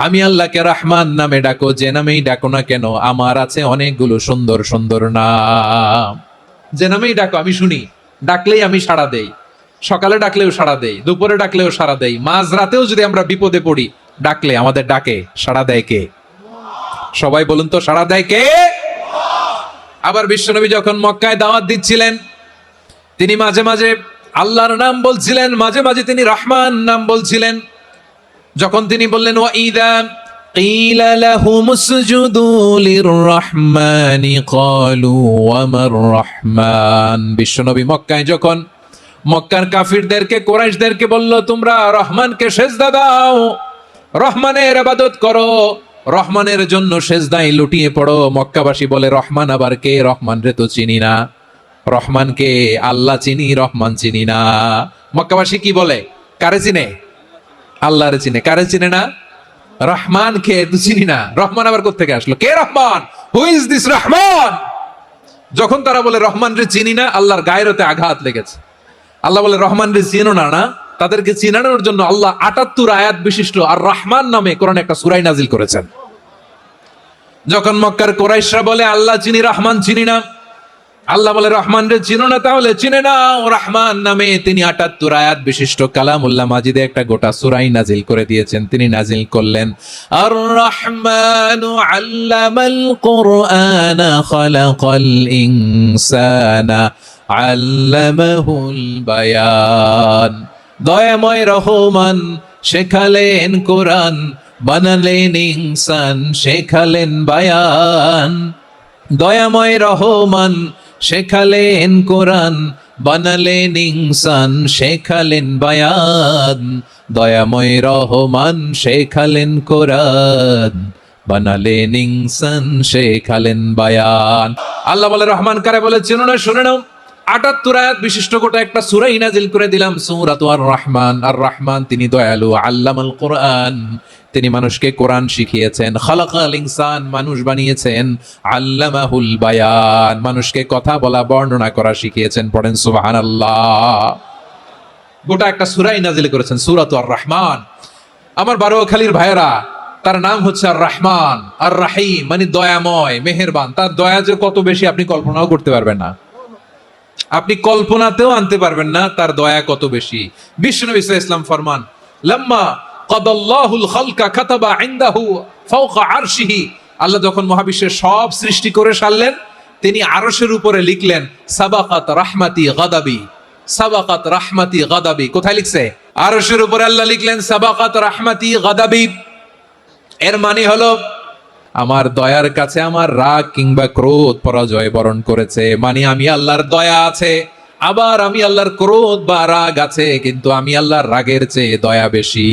আমি আল্লাহকে রহমান নামে ডাকো, যে নামেই ডাকো না কেন আমার আছে অনেকগুলো সুন্দর সুন্দর নাম। যে নামেই ডাকো আমি শুনি, ডাকলেই আমি সাড়া দেই। সকালে ডাকলেও সাড়া দেই, দুপুরে ডাকলেও সাড়া দেই, মাঝরাতেও যদি আমরা বিপদে পড়ি ডাকলে আমাদের ডাকে সাড়া দেয় কে? সবাই বলুন তো, সাড়া দেয় কে? আবার বিশ্বনবী যখন মক্কায় দাওয়াত দিচ্ছিলেন, তিনি মাঝে মাঝে আল্লাহর নাম বলছিলেন, মাঝে মাঝে তিনি রহমান নাম বলছিলেন। যখন তিনি বললেন ওয়াইদা কিলা লাহুমুসজুদু লিররহমানি ক্বালু ওয়ামার রহমান, বিশ্বনবী মক্কায় যখন মক্কার কাফিরদেরকে, কুরাইশদেরকে বলল তোমরা রহমানকে সেজদা দাও, রহমানের ইবাদত করো, রহমানের জন্য সেজদায় লুটিয়ে পড়ো। মক্কাবাসী বলে রহমান আবার কে? রহমান রে তো চিনি না। রহমান কে? আল্লাহ চিনি, রহমান চিনি না। মক্কাবাসী কি বলে? কারে চিনে? আল্লাহরে চিনে। কারে চিনে না? রহমান কে তো চিনি না। রহমান আবার কোত্থেকে আসলো? কে Rahman? Who is this Rahman? যখন তারা বলে রহমান রে চিনি না, আল্লাহর গায়রতে আঘাত লেগেছে। আল্লাহ বলে রহমান রে চিনো না? না, তাদেরকে চিনানোর জন্য আল্লাহ ৭৮ আয়াত বিশিষ্ট আর রহমান নামে কোরআনে একটা সূরা নাজিল করেছেন। যখন মক্কার কুরাইশরা বলে আল্লাহ চিনি, রহমান চিনি না, আল্লাহ বলে রহমান রে চিনো না, তাহলে চিনে নাও রহমান নামে তিনি ৭৮ আয়াত বিশিষ্ট কালামুল্লাহ মাজিদে একটা গোটা সূরা নাজিল করে দিয়েছেন। তিনি নাজিল করলেন আর রহমানু আল্লামাল কুরআনা খালাকাল ইনসানা আল্লামাহুল বায়ান। দয়াময় রহমান শেখালেন কোরআন, বানালেন ইনসান, শেখালেন বায়ান। দয়াময় রহমান শেখালেন কোরআন, বানালেন ইনসান, শেখালেন বায়ান। দয়াময় রহমান শেখালেন কোরআন, বানালেন ইনসান, শেখালেন বায়ান। আল্লাহ বলে রহমান কারে বলে চেনো না? শুনে নাও, ৭৮ আয়াত বিশিষ্ট গোটা একটা সূরা নাজিল করে দিলাম, সূরাত আর রহমান। আর রহমান তিনি দয়ালু, আল্লামাল কোরআন তিনি মানুষকে কোরআন শিখিয়েছেন, খালাকাল ইনসান মানুষ বানিয়েছেন, আল্লামাহুল বায়ান মানুষকে কথা বলা বর্ণনা করা শিখিয়েছেন। পড়েন সুবহানাল্লাহ। গোটা একটা সূরা নাজিল করেছেন, সূরাত আর রহমান। আমার বারোয়াখালীর ভাইয়েরা, তার নাম হচ্ছে আর রহমান আর রাহিম, মানে দয়াময়, মেহেরবান। তার দয়া যে কত বেশি আপনি কল্পনাও করতে পারবেন না, আপনি কল্পনাতেও আনতে পারবেন না তার দয়া কত বেশি। বিশ্বনবী সাল্লাল্লাহু আলাইহি ওয়াসাল্লাম ফরমান, লাম্মা কাদাল্লাহুল খালকা কাতাবা ইনদাহু ফাওকা আরশিহি। আল্লাহ যখন মহাবিশ্বের সব সৃষ্টি করে সারলেন, তিনি আরশের উপরে লিখলেন সাবাকাত রাহমাতি গাদাবি, সাবাকাত রাহমাতি গাদাবি। কোথায় লিখছে? আরশের উপরে আল্লাহ লিখলেন সাবাকাত রাহমাতি গাদাবি। এর মানে হলো আমার দয়ার কাছে আমার রাগ কিংবা ক্রোধ পরাজয় বরণ করেছে। মানে আমি আল্লাহর দয়া আছে, আবার আমি আল্লাহর ক্রোধ বা রাগ আছে, কিন্তু আমি আল্লাহর রাগের চেয়ে দয়া বেশি।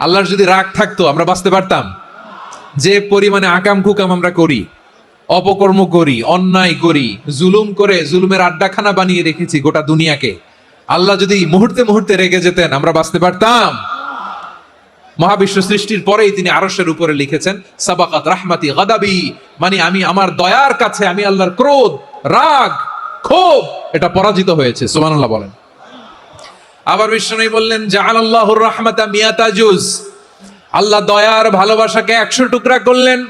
আল্লাহর যদি রাগ থাকতো আমরা বাঁচতে পারতাম? যে পরিমাণে আকাম কুকাম আমরা করি, অপকর্ম করি, অন্যায় করি, জুলুম করে জুলুমের আড্ডাখানা বানিয়ে রেখেছি গোটা দুনিয়াকে, আল্লাহ যদি মুহূর্তে মুহূর্তে রেগে যেতেন আমরা বাঁচতে পারতাম? মহাবিশ্ব সৃষ্টির পরেই তিনি আরশের উপরে লিখেছেন সাবাকাত রাহমাতি গাদাবি, মানে আমি আমার দয়ার কাছে আমি আল্লাহর ক্রোধ, রাগ, ক্ষোভ এটা পরাজিত হয়েছে। সুবহানাল্লাহ বলেন। আবার বিষ্ণু বললেন জাআলাল্লাহুর রাহমাতা মিয়াতা জুজ, আল্লাহ দয়ার ভালোবাসাকে 100 টুকরা করলেন।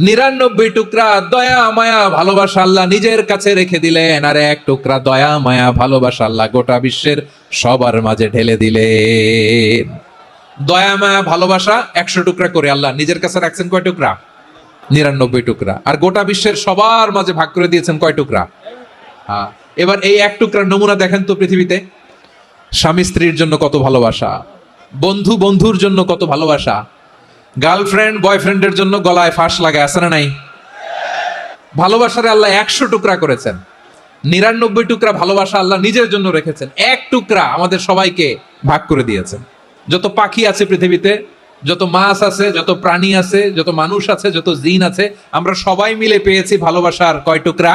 99 টুকরা দয়া মায়া ভালোবাসা আল্লাহ নিজের কাছে রেখে দিলেন, আর 1 টুকরা দয়া মায়া ভালোবাসা আল্লাহ গোটা বিশ্বের সবার মাঝে ঢেলে দিলেন। দয়া মায়া ভালোবাসা 100 টুকরা করে আল্লাহ নিজের কাছে রাখছেন কয় টুকরা? 99 টুকরা। আর গোটা বিশ্বের সবার মাঝে ভাগ করে দিয়েছেন কয় টুকরা? এবার এই 1 টুকরার নমুনা দেখেন তো পৃথিবীতে। স্বামী স্ত্রীর জন্য কত ভালোবাসা, বন্ধু বন্ধুর জন্য কত ভালোবাসা, গার্লফ্রেন্ড বয়ফ্রেন্ডের জন্য গলায় ফাঁস লাগে, আছে না নাই? ভালোবাসারে আল্লাহ 100 টুকরা করেছেন। 99 টুকরা ভালোবাসা আল্লাহ নিজের জন্য রেখেছেন, 1 টুকরা আমাদের সবাইকে ভাগ করে দিয়েছেন। যত পাখি আছে পৃথিবীতে, যত মাছ আছে, যত প্রাণী আছে, যত মানুষ আছে, যত জিন আছে, আমরা সবাই মিলে পেয়েছি ভালোবাসার কয় টুকরা?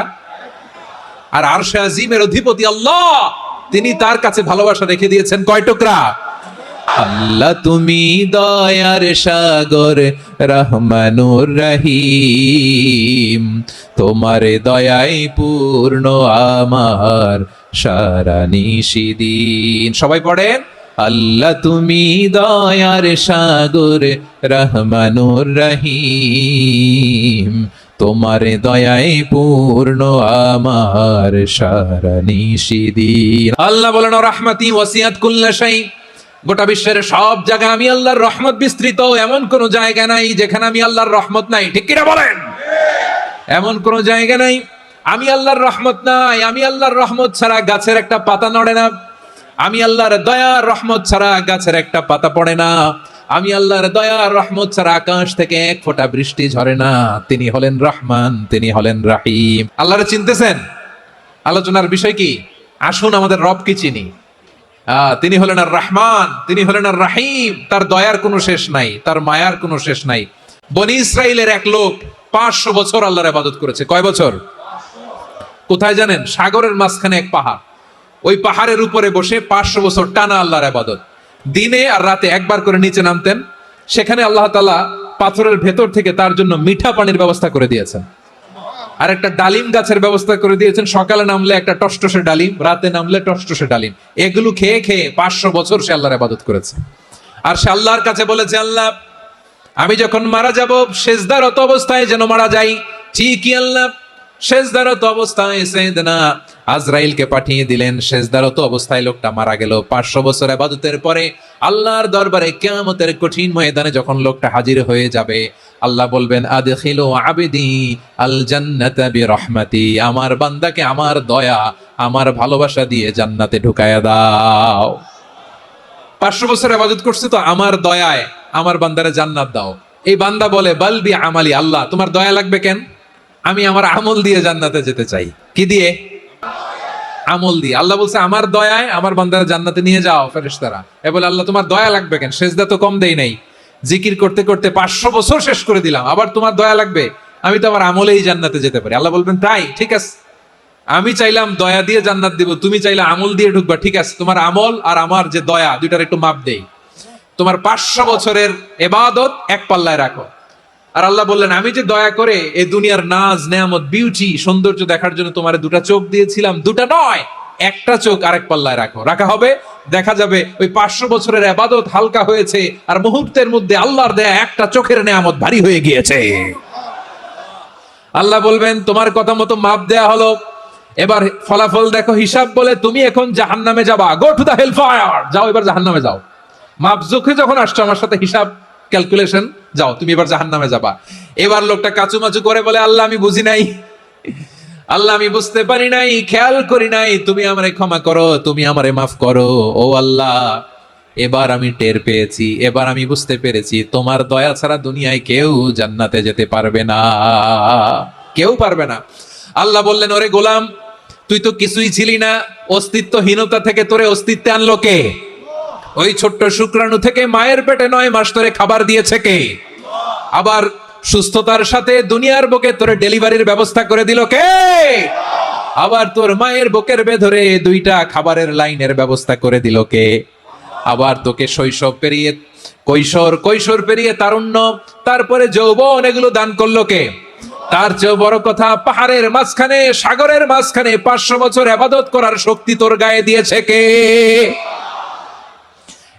আর আরশে আজিমের অধিপতি আল্লাহ, তিনি তার কাছে ভালোবাসা রেখে দিয়েছেন কয় টুকরা? আল্লাহ তুমি দয়ার সাগর রহমানুর রহিম, তোমার দয়াই পূর্ণ আমার সারা নিশিদিন। সবাই পড়েন আল্লাহ তুমি দয়ার সাগর রহমানুর রহিম, তোমার দয়াই পূর্ণ আমার সারা নিশিদিন। আল্লাহ বলেন রাহমাতি ওয়াসিআত কুল্লা শাই, গোটা বিশ্বের সব জায়গায় আমি আল্লাহর রহমত বিস্তৃত, এমন কোন জায়গা নাই যেখানে আমি আল্লাহর রহমত নাই। ঠিক কিনা বলেন? এমন কোন জায়গা নাই আমি আল্লাহর রহমত নাই। আমি আল্লাহর রহমত ছাড়া গাছের একটা পাতা নড়ে না, আমি আল্লাহর দয়ার রহমত ছাড়া গাছের একটা পাতা পড়ে না, আমি আল্লাহর দয়ার রহমত ছাড়া আকাশ থেকে 1 ফোঁটা বৃষ্টি ঝরে না। তিনি হলেন রহমান, তিনি হলেন রাহিম। আল্লাহরে চিনতেছেন? আলোচনার বিষয় কি? আসুন আমাদের রবকে চিনি। তিনি হলেন আর রহমান, তিনি হলেন আর রাহিম। তার দয়ার কোনো শেষ নাই, তার মায়ার কোনো শেষ নাই। বনি ইসরাইলের এক লোক 500 বছর আল্লাহর ইবাদত করেছে। কয় বছর? কোথায় জানেন? সাগরের মাঝখানে এক পাহাড়। ওই পাহাড়ের উপরে বসে 500 বছর টানা আল্লাহর ইবাদত। দিনে আর রাতে একবার করে নিচে নামতেন। সেখানে আল্লাহ তাআলা পাথরের ভেতর থেকে তার জন্য মিঠা পানির ব্যবস্থা করে দিয়েছেন, আর একটা ডালিম গাছের ব্যবস্থা করে দিয়েছেন। সকালে নামলে একটা টসটসে ডালিম, রাতে নামলে টসটসে ডালিম। এগুলো খেয়ে খেয়ে 500 বছর সে আল্লাহর ইবাদত করেছে। আর সে আল্লাহর কাছে বলেছে, আল্লাহ আমি যখন মারা যাব সেজদারত অবস্থায় যেন মারা যাই। ঠিকই আল্লাহ সেজদারত অবস্থায় সাইয়েদনা আজরাইলকে পাঠিয়ে দিলেন। সেজদারত অবস্থায় লোকটা মারা গেল। 500 বছর ইবাদতের পরে আল্লাহর দরবারে কিয়ামতের কঠিন ময়দানে যখন লোকটা হাজির হয়ে যাবে, আল্লাহ বলবেন আদখিলু আবদি আল জান্নাতা বিরহমাতি, আমার বান্দাকে আমার দয়া, আমার ভালোবাসা দিয়ে জান্নাতে ঢুকায়া দাও। 500 বছর ইবাদত করছে তো আমার দয়ায় আমার বান্দারে জান্নাত দাও। এই বান্দা বলে বালবি আমালি, আল্লাহ তোমার দয়া লাগবে কেন? আমি আমার আমল দিয়ে জান্নাতে যেতে চাই। কি দিয়ে? আমল দিয়ে। আল্লাহ বলছে আমার দয়ায় আমার বান্দারে জান্নাতে নিয়ে যাও। ফেরেশতারা এ বলে আল্লাহ তোমার দয়া লাগবে কেন? সেজদা তো কম দেই নাই, জিকির করতে করতে 500 বছর শেষ করে দিলাম, আবার তোমার দয়া লাগবে? আমি তো আমার আমলেই জান্নাতে যেতে পারি। আল্লাহ বলবেন তাই, ঠিক আছে, আমি চাইলাম দয়া দিয়ে জান্নাত দিব, তুমি চাইলে আমল দিয়ে ঢুকবা, ঠিক আছে, তোমার আমল আর আমার যে দয়া দুইটার একটু মাপ দেই। তোমার 500 বছরের ইবাদত এক পাল্লায় রাখো। আর আল্লাহ বললেন আমি যে দয়া করে এই দুনিয়ার নাজ নেয়ামত বিউটি সৌন্দর্য দেখার জন্য তোমার দুটা চোখ দিয়েছিলাম, দুটা নয় একটা চোখ আরেক পাল্লায় রাখো। রাখা হবে, দেখা যাবে ওই 500 বছরের ইবাদত হালকা হয়েছে আর মুহূর্তের মধ্যে আল্লাহর দেয়া একটা চোখের নেয়ামত ভারী হয়ে গিয়েছে। আল্লাহ বলবেন তোমার কথা মতো মাপ দেয়া হলো, এবার ফলাফল দেখো, হিসাব বলে তুমি এখন জাহান্নামে যাবা। Go to the hell fire, যাও এবার জাহান্নামে যাও। মাপ জোখে যখন আসছো আমার সাথে হিসাব ক্যালকুলেশন, যাও তুমি এবার জাহান্নামে যাবা। এবার লোকটা কাচুমাচু করে বলে আল্লাহ আমি বুঝি নাই, আল্লাহ আমি বুঝতে পারি নাই, খেয়াল করি নাই, তুমি আমারে ক্ষমা করো, তুমি আমারে মাফ করো। ও আল্লাহ এবার আমি টের পেয়েছি, এবার আমি বুঝতে পেরেছি তোমার দয়া ছাড়া দুনিয়ায় কেউ জান্নাতে যেতে পারবে না, কেউ পারবে না। আল্লাহ বললেন ওরে গোলাম তুই তো কিছুই ছিলি না, অস্তিত্বহীনতা থেকে তোরে অস্তিত্বে আনলো কে? ওই ছোট্ট শুক্রাণু থেকে মায়ের পেটে 9 মাস ধরে খাবার দিয়েছে কে? আবার সুস্থতার সাথে দুনিয়ার বুকে তোরে ডেলিভারির ব্যবস্থা করে দিল কে? আবার তোর মায়ের বুকের ভেতরে 2টা খাবারের লাইনের ব্যবস্থা করে দিল কে? আবার তোকে শৈশব পেরিয়ে কৈশোর পেরিয়ে তারুণ্য, তারপরে যৌবন, এগুলো দান করলো কে? তার চেয়ে বড় কথা, পাহাড়ের মাঝখানে সাগরের মাঝখানে 500 বছর ইবাদত করার শক্তি তোর গায়ে দিয়েছে কে?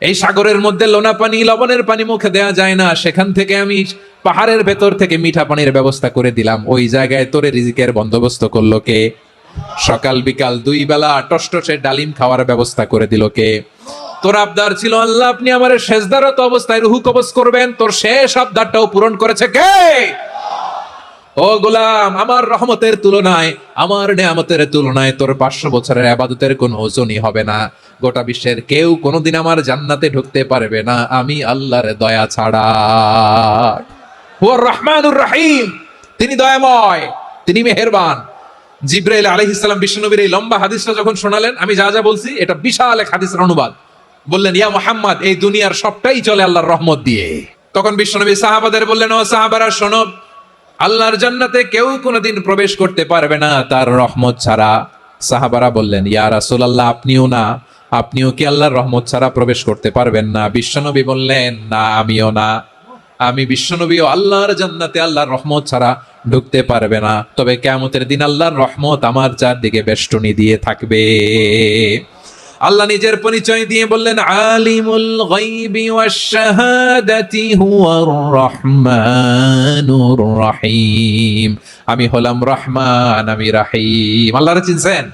এই সাগরের মধ্যে লোনা পানি, লবণের পানি মুখে দেয়া যায় না, সেখান থেকে আমি পাহাড়ের ভেতর থেকে মিঠা পানির ব্যবস্থা করে দিলাম। ওই জায়গায় তোরে রিজিকের বন্দোবস্ত করলো কে? সকাল বিকাল 2 বেলা টসটসে ডালিম খাওয়ার ব্যবস্থা করে দিল কে? তোর আবদার ছিল আল্লাহ আপনি আমার সেজদারত অবস্থায় রুহু কবজ করবেন, তোর শেষ আবদারটাও পূরণ করেছে কে? ও গোলাম আমার রহমতের তুলনায়, আমার নেয়ামতের তুলনায় তোর 500 বছরের ইবাদতের কোনো ওজনই হবে না। গোটা বিশ্বের কেউ কোনোদিন আমার জান্নাতে ঢুকতে পারবে না আমি আল্লাহর দয়া ছাড়া। হুয়ার রহমানুর রহিম, তিনি দয়াময়, তিনি মেহেরবান। জিবরাইল আলাইহিস সালাম বিশ্বনবীর এই লম্বা হাদিসটা যখন শোনালেন, আমি যা যা বলছি এটা বিশাল এক হাদিসের অনুবাদ। বললেন ইয়া মুহাম্মদ এই দুনিয়ার সবটাই চলে আল্লাহর রহমত দিয়ে। তখন বিশ্বনবী সাহাবাদের বললেন ও সাহাবারা শোনো, আল্লাহর জান্নাতে কেউ কোনোদিন প্রবেশ করতে পারবে না তার রহমত ছাড়া। সাহাবারা বললেন ইয়া রাসূলুল্লাহ আপনিও না, আপনিও কি আল্লাহর রহমত ছাড়া প্রবেশ করতে পারবেন না? বিশ্বনবী বললেন না আমিও না, আমি বিশ্বনবীও আল্লাহর জান্নাতে আল্লাহর রহমত ছাড়া ঢুকতে পারবে না, তবে কিয়ামতের দিন আল্লাহর রহমত আমার চারদিকে বেষ্টনী দিয়ে থাকবে। আল্লাহ নিজের পরিচয় দিয়ে বললেন আলিমুল গায়বি ওয়াশ শাহাদাতি হুয়ার রহমানুর রহিম, আমি হলাম রহমান, আমি রহিম। আল্লাহরে চিনছেন?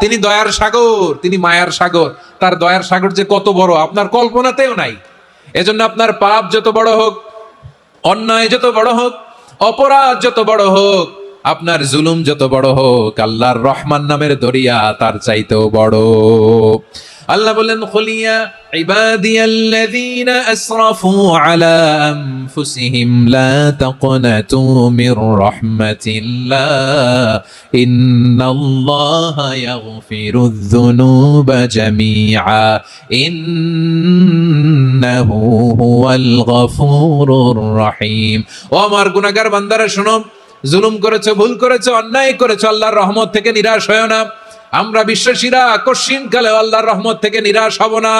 তিনি দয়ার সাগর, তিনি মায়ার সাগর। তার দয়ার সাগর যে কত বড় আপনার কল্পনাতেও নাই। এজন্য আপনার পাপ যত বড় হোক, অন্যায় যত বড় হোক, অপরাধ যত বড় হোক, আপনার জুলুম যত বড় হোক, আল্লাহর রহমান নামের দরিয়া তার চাইতেও বড়। আল্লাহ বলেন খুলিয়া ইবাদিয়াল্লাযীনা আসরাফু আলা আনফুসিহিম লা তাকনাতু মির রাহমাতিল্লাহ ইন্নাল্লাহা ইয়াগফিরুয যুনুবা জামিআ ইন্নাহু হুয়াল গফুরুর রহিম। ও আমার গুনাহগার বান্দারা শোনো, জুলুম করেছো, ভুল করেছো, অন্যায় করেছো, আল্লাহর রহমত থেকে নিরাশ হয়ো না। আমরা বিশ্বাসীরা কশিন কালে আল্লাহর রহমত থেকে নিরাশ হব না।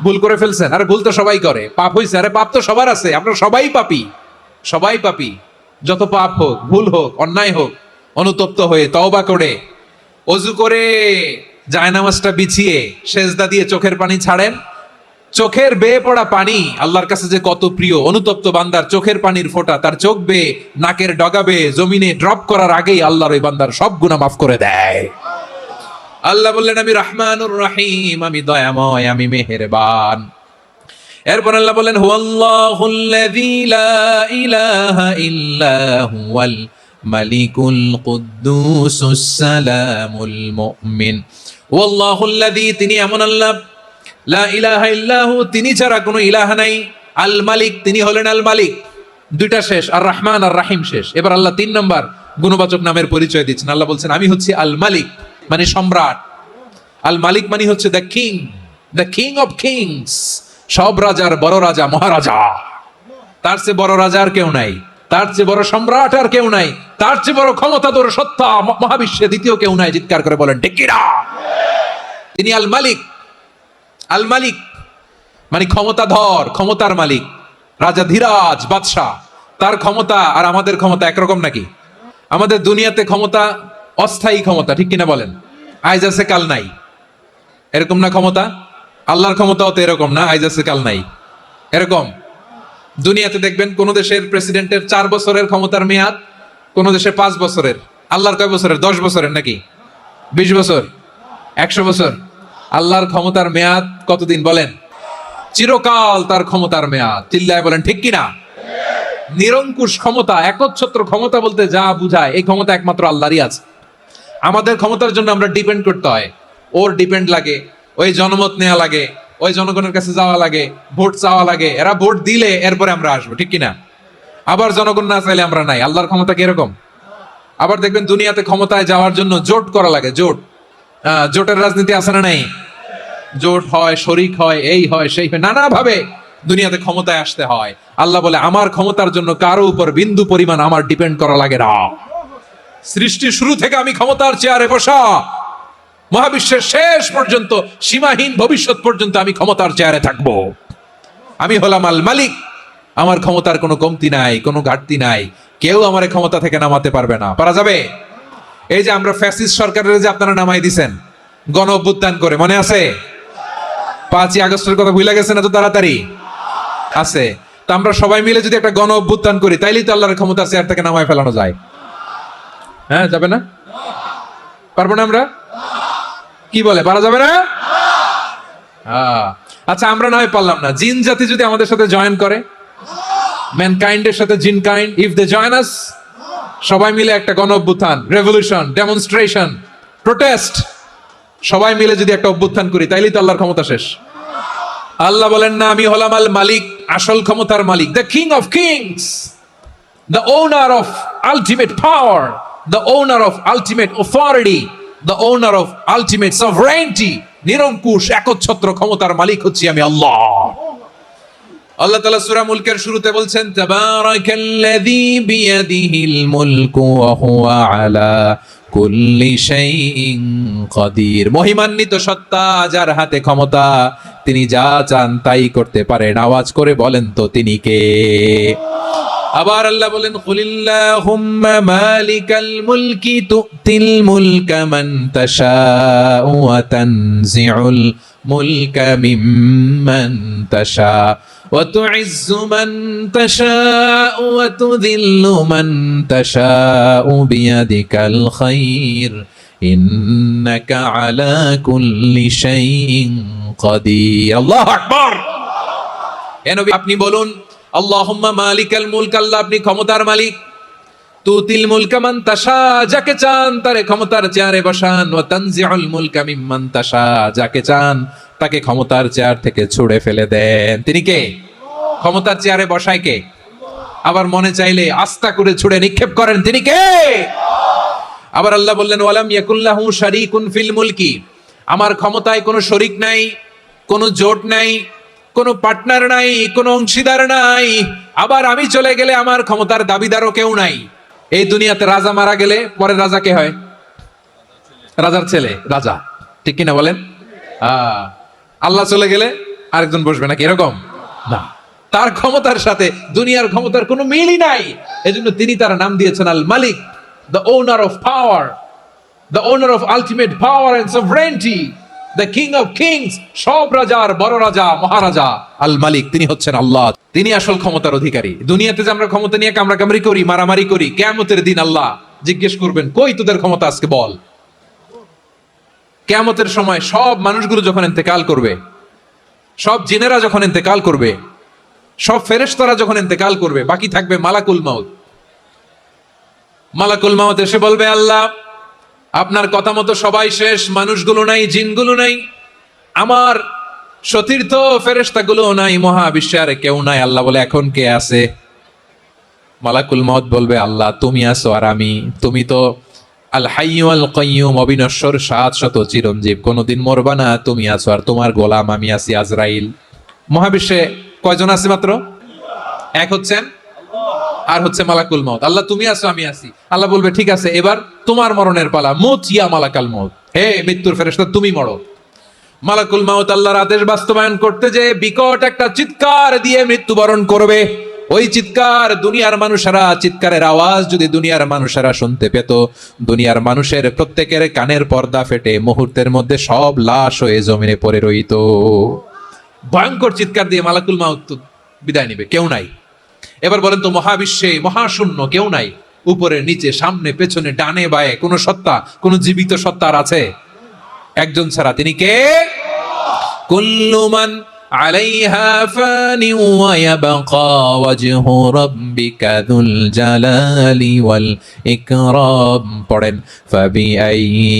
ভুল করে ফেলছেন, আরে ভুল তো সবাই করে, পাপ হইছে, আরে পাপ তো সবার আছে, আমরা সবাই পাপী, সবাই পাপী। যত পাপ হোক, ভুল হোক, অন্যায় হোক, অনুতপ্ত হয়ে তওবা করে ওযু করে জায়নামাজটা বিছিয়ে সেজদা দিয়ে চোখের পানি ছাড়েন। চোখের বেয়ে পড়া পানি আল্লাহর কাছে যে কত প্রিয়। অনুতপ্ত বান্দার চোখের পানির ফোঁটা তার চোখ বেয়ে, নাকের ডগা বেয়ে জমিনে ড্রপ করার আগেই আল্লাহর ওই বান্দার সব গুনাহ মাফ করে দেয়। আল্লাহ বললেন আমি রহমানুর রহিম, আমি দয়াময়, আমি মেহেরবান। এরপর আল্লাহ বললেন হুয়াল্লাহুল্লাযী লা ইলাহা ইল্লা হুয়াল মালিকুল কুদ্দুসুস সালামুল মুমিন। হুয়াল্লাহুল্লাযী, তিনি এমন আল্লাহ, লা ইলাহা ইল্লাহু, তিনি ছাড়া কোনো ইলাহ নাই। আল মালিক, তিনি হলেন আল মালিক। দুইটা শেষ, আর রহমান আর রাহিম শেষ। এবার আল্লাহ 3 নম্বর গুণবাচক নামের পরিচয় দিচ্ছেন। আল্লাহ বলছেন আমি হচ্ছি আল মালিক, মানে সম্রাট। আল মালিক মানে হচ্ছে the king, the king of kings, সব রাজার বড় রাজা, মহারাজা। তার চেয়ে বড় রাজা আর কেউ নাই, তার চেয়ে বড় সম্রাট আর কেউ নাই, তার চেয়ে বড় ক্ষমতাধর সত্তা মহাবিশ্বে দ্বিতীয় কেউ নাই। চিৎকার করে বলেন ঠিক কিনা? তিনি আল মালিক। আল মালিক মানে ক্ষমতাধর, ক্ষমতার মালিক, রাজা ধীরাজ বাদশাহ। তার ক্ষমতা আর আমাদের ক্ষমতা একরকম নাকি? আমাদের দুনিয়াতে ক্ষমতা অস্থায়ী ক্ষমতা, ঠিক কিনা বলেন? আইজ আছে কাল নাই, এরকম না ক্ষমতা? আল্লাহর ক্ষমতাও তো এরকম না, আইজ আছে কাল নাই এরকম। দুনিয়াতে দেখবেন কোন দেশের প্রেসিডেন্টের 4 বছরের ক্ষমতার মেয়াদ, কোন দেশে 5 বছরের। আল্লাহর কয় বছরের? 10 বছরের নাকি 20 বছর, 100 বছর। আল্লাহর ক্ষমতার মেয়াদ কতদিন বলেন? চিরকাল তার ক্ষমতার মেয়াদ। চিল্লায় বলেন ঠিক কিনা? নিরঙ্কুশ ক্ষমতা, একচ্ছত্র ক্ষমতা বলতে যা বুঝায়, এই ক্ষমতা একমাত্র আল্লাহরই আছে। আমাদের ক্ষমতার জন্য আমরা ডিপেন্ড করতে হয়, ওর ডিপেন্ড লাগে, ওই জনমত নেওয়া লাগে, ওই জনগণের কাছে যাওয়া লাগে, ভোট চাওয়া লাগে। এরা ভোট দিলে এরপরে আমরা আসবো, ঠিক কিনা? আবার জনগণ না চাইলে আমরা নাই। আল্লাহর ক্ষমতা কি এরকম? আবার দেখবেন দুনিয়াতে ক্ষমতায় যাওয়ার জন্য জোট করা লাগে, জোট। জোটের রাজনীতি আছে না নাই? জোট হয়, শরিক হয়, এই হয়, সেই হয়, নানা ভাবে দুনিয়াতে ক্ষমতায় আসতে হয়। আল্লাহ বলে আমার ক্ষমতার জন্য কারো উপর বিন্দু পরিমাণ আমার ডিপেন্ড করা লাগে না। সৃষ্টির শুরু থেকে আমি ক্ষমতার চেয়ারে বসা, মহাবিশ্বের শেষ পর্যন্ত, সীমাহীন ভবিষ্যৎ পর্যন্ত আমি ক্ষমতার চেয়ারে থাকবো। আমি হলাম আল মালিক। আমার ক্ষমতার কোনো কমতি নাই, কোনো ঘাটতি নাই। কেউ আমার ক্ষমতা থেকে নামাতে পারবে না। পারা যাবে? এই যে আমরা ফ্যাসিস্ট সরকারের যে আপনারা নামাই দিছেন গণ অভ্যুত্থান করে, মনে আছে? 5ই আগস্টের কথা ভুলে গেছেন এত তাড়াতাড়ি? আছে। তা আমরা সবাই মিলে যদি একটা গণ অভ্যুত্থান করি, তাইলেই তো আল্লাহর ক্ষমতার চেয়ার থেকে নামায় ফেলানো যায়। হ্যাঁ, যাবে না? পারবো না আমরা? কি বলে, পারা যাবে না? আচ্ছা, আমরা না হয় পারলাম না, জিন জাতি যদি আমাদের সাথে জয়েন করে, ম্যানকাইন্ডের সাথে জিন kind, if they join us, সবাই মিলে একটা গণ অভ্যুত্থান, রেভলিউশন, ডেমনস্ট্রেশন, প্রোটেস্ট, সবাই মিলে যদি একটা অভ্যুত্থান করি, তাইলেই তো আল্লাহর ক্ষমতা শেষ। আল্লাহ বলেন না আমি হলাম আল মালিক, আসল ক্ষমতার মালিক, the king of kings, the owner of ultimate power, the owner of ultimate authority, the owner of ultimate sovereignty. নিরঙ্কুশ একচ্ছত্র ক্ষমতার মালিক হচ্ছি আমি আল্লাহ। আল্লাহ তাআলা সূরা মুলকের শুরুতে বলছেন তাবারাকাল্লাযী বিয়াদিহিল মুলকু ওয়া হুয়া আলা কুল্লি শাইইন কাদির। মহিমান্বিত সত্তা, যার হাতে ক্ষমতা, তিনি যা চান তাই করতে পারেন। আওয়াজ করে বলেন তো তিনি কে? আবার আল্লাহ বলেন কুলিল্লাহুম্মা মালিকাল মুলকি তুতিল মুলকা মান তাশাউ ওয়া তানজিউল মুলকা মিম্মান তাশা ওয়া তুইজ্জু মান তাশাউ ওয়া তুযিল্লু মান তাশাউ বিয়াদিকাল খায়র ইন্নাকা আলা কুল্লি শাইইন কাদির। আল্লাহু আকবার। এ নবী আপনি বলুন আল্লাহুম্মা মালিকাল মুলক, আল্লাহ আপনি ক্ষমতার মালিক। তুতিল মুলকা মান তাশা, যাকে চান তারে ক্ষমতার চেয়ারে বসান। ওয়া তানজিউল মুলকা মিম্মান তাশা, যাকে চান তাকে ক্ষমতার চেয়ার থেকে ছুড়ে ফেলে দেন। তিনি কে? ক্ষমতার চেয়ারে বসায় কে? আবার মনে চাইলে আস্থা করে ছুড়ে নিক্ষেপ করেন। তিনি কে? আবার আল্লাহ বললেন ওয়ালাম ইয়াকুল্লাহু শারীকুন ফিল মুলকি, আমার ক্ষমতায় কোনো শরীক নাই, কোনো জোট নাই, কোনো পার্টনার নাই, কোনো অংশীদার নাই। আবার আমি চলে গেলে আমার ক্ষমতার দাবিদারও কেউ নাই। এই দুনিয়াতে রাজা মারা গেলে পরে রাজা কে হয়? রাজার ছেলে রাজা, ঠিক কিনা বলেন? আল্লাহ চলে গেলে আরেকজন বসবে নাকি এরকম না। তার ক্ষমতার সাথে দুনিয়ার ক্ষমতার কোনো মিলই নাই। এজন্য তিনি তার নাম দিয়েছেন আল মালিক, the owner of power, the owner of ultimate power and sovereignty, the king of kings, সব রাজার বড় রাজা, মহারাজা আল মালিক। তিনি হচ্ছেন আল্লাহ, তিনি আসল ক্ষমতার অধিকারী। দুনিয়াতে যে আমরা ক্ষমতা নিয়ে কামড়াকামড়ি করি, মারামারি করি, কিয়ামতের দিন আল্লাহ জিজ্ঞেস করবেন কই তোদের ক্ষমতা আজকে বল। কিয়ামতের সময় সব মানুষগুলো যখন ইন্তেকাল করবে, সব জিনেরা যখন ইন্তেকাল করবে, সব ফেরেশতারা যখন ইন্তেকাল করবে, বাকি থাকবে মালাকুল মাউত। মালাকুল মাউত এসে বলবে আল্লাহ আপনার কথা মতো সবাই শেষ, মানুষগুলো নাই, জিনগুলো নাই, আমার সতীর্থ ফেরেশতাগুলো নাই, মহাবিশ্বে আর কেউ নাই। আল্লাহ বলে এখন কে আছে? মালাকুল মাউত বলবে আল্লাহ তুমি আছো আর আমি। তুমি তো আল হাইয়্যু আল কাইয়্যুম, অবিনশ্বর, শাশ্বত, চিরঞ্জীব, কোনোদিন মরবা না, তুমি আছো আর তোমার গোলাম আমি আছি আজরাইল। মহাবিশ্বে কয়জন আছে? মাত্র এক হচ্ছেন, আর হচ্ছে মালাকুল মাউত। আল্লাহ তুমি আছো আমি আছি। আল্লাহ বলবে ঠিক আছে এবার তোমার মরণের পালা, মুত ইয়া মালাকাল মাউত, হে মৃত্যুর ফেরেশতা তুমি মরো। মালাকুল মাউত আল্লাহর আদেশ বাস্তবায়ন করতে যে বিকট একটা চিৎকার দিয়ে মৃত্যুবরণ করবে। ওই চিৎকার দুনিয়ার মানুষেরা, চিৎকারের আওয়াজ যদি দুনিয়ার মানুষেরা শুনতে পেত, দুনিয়ার মানুষের প্রত্যেকের কানের পর্দা ফেটে মুহূর্তের মধ্যে সব লাশ হয়ে জমিনে পড়ে রইত। ভয়ঙ্কর চিৎকার দিয়ে মালাকুল মাউত বিদায় নিবে, কেউ নাই। এবার বলেন তো মহাবিশ্বে মহাশূন্য, কেউ নাই, উপরে নিচে সামনে পেছনে ডানে বায়ে কোন সত্তা, কোন জীবিত সত্তা আর আছে? একজন ছাড়া, তিনি কে? কুল্লু মান আলাইহা ফানি ওয়া ইয়াবকা ওয়াজহু রাব্বিকা যুল জালালি ওয়াল ইকরাম। পড়েন ফাবিআইয়ি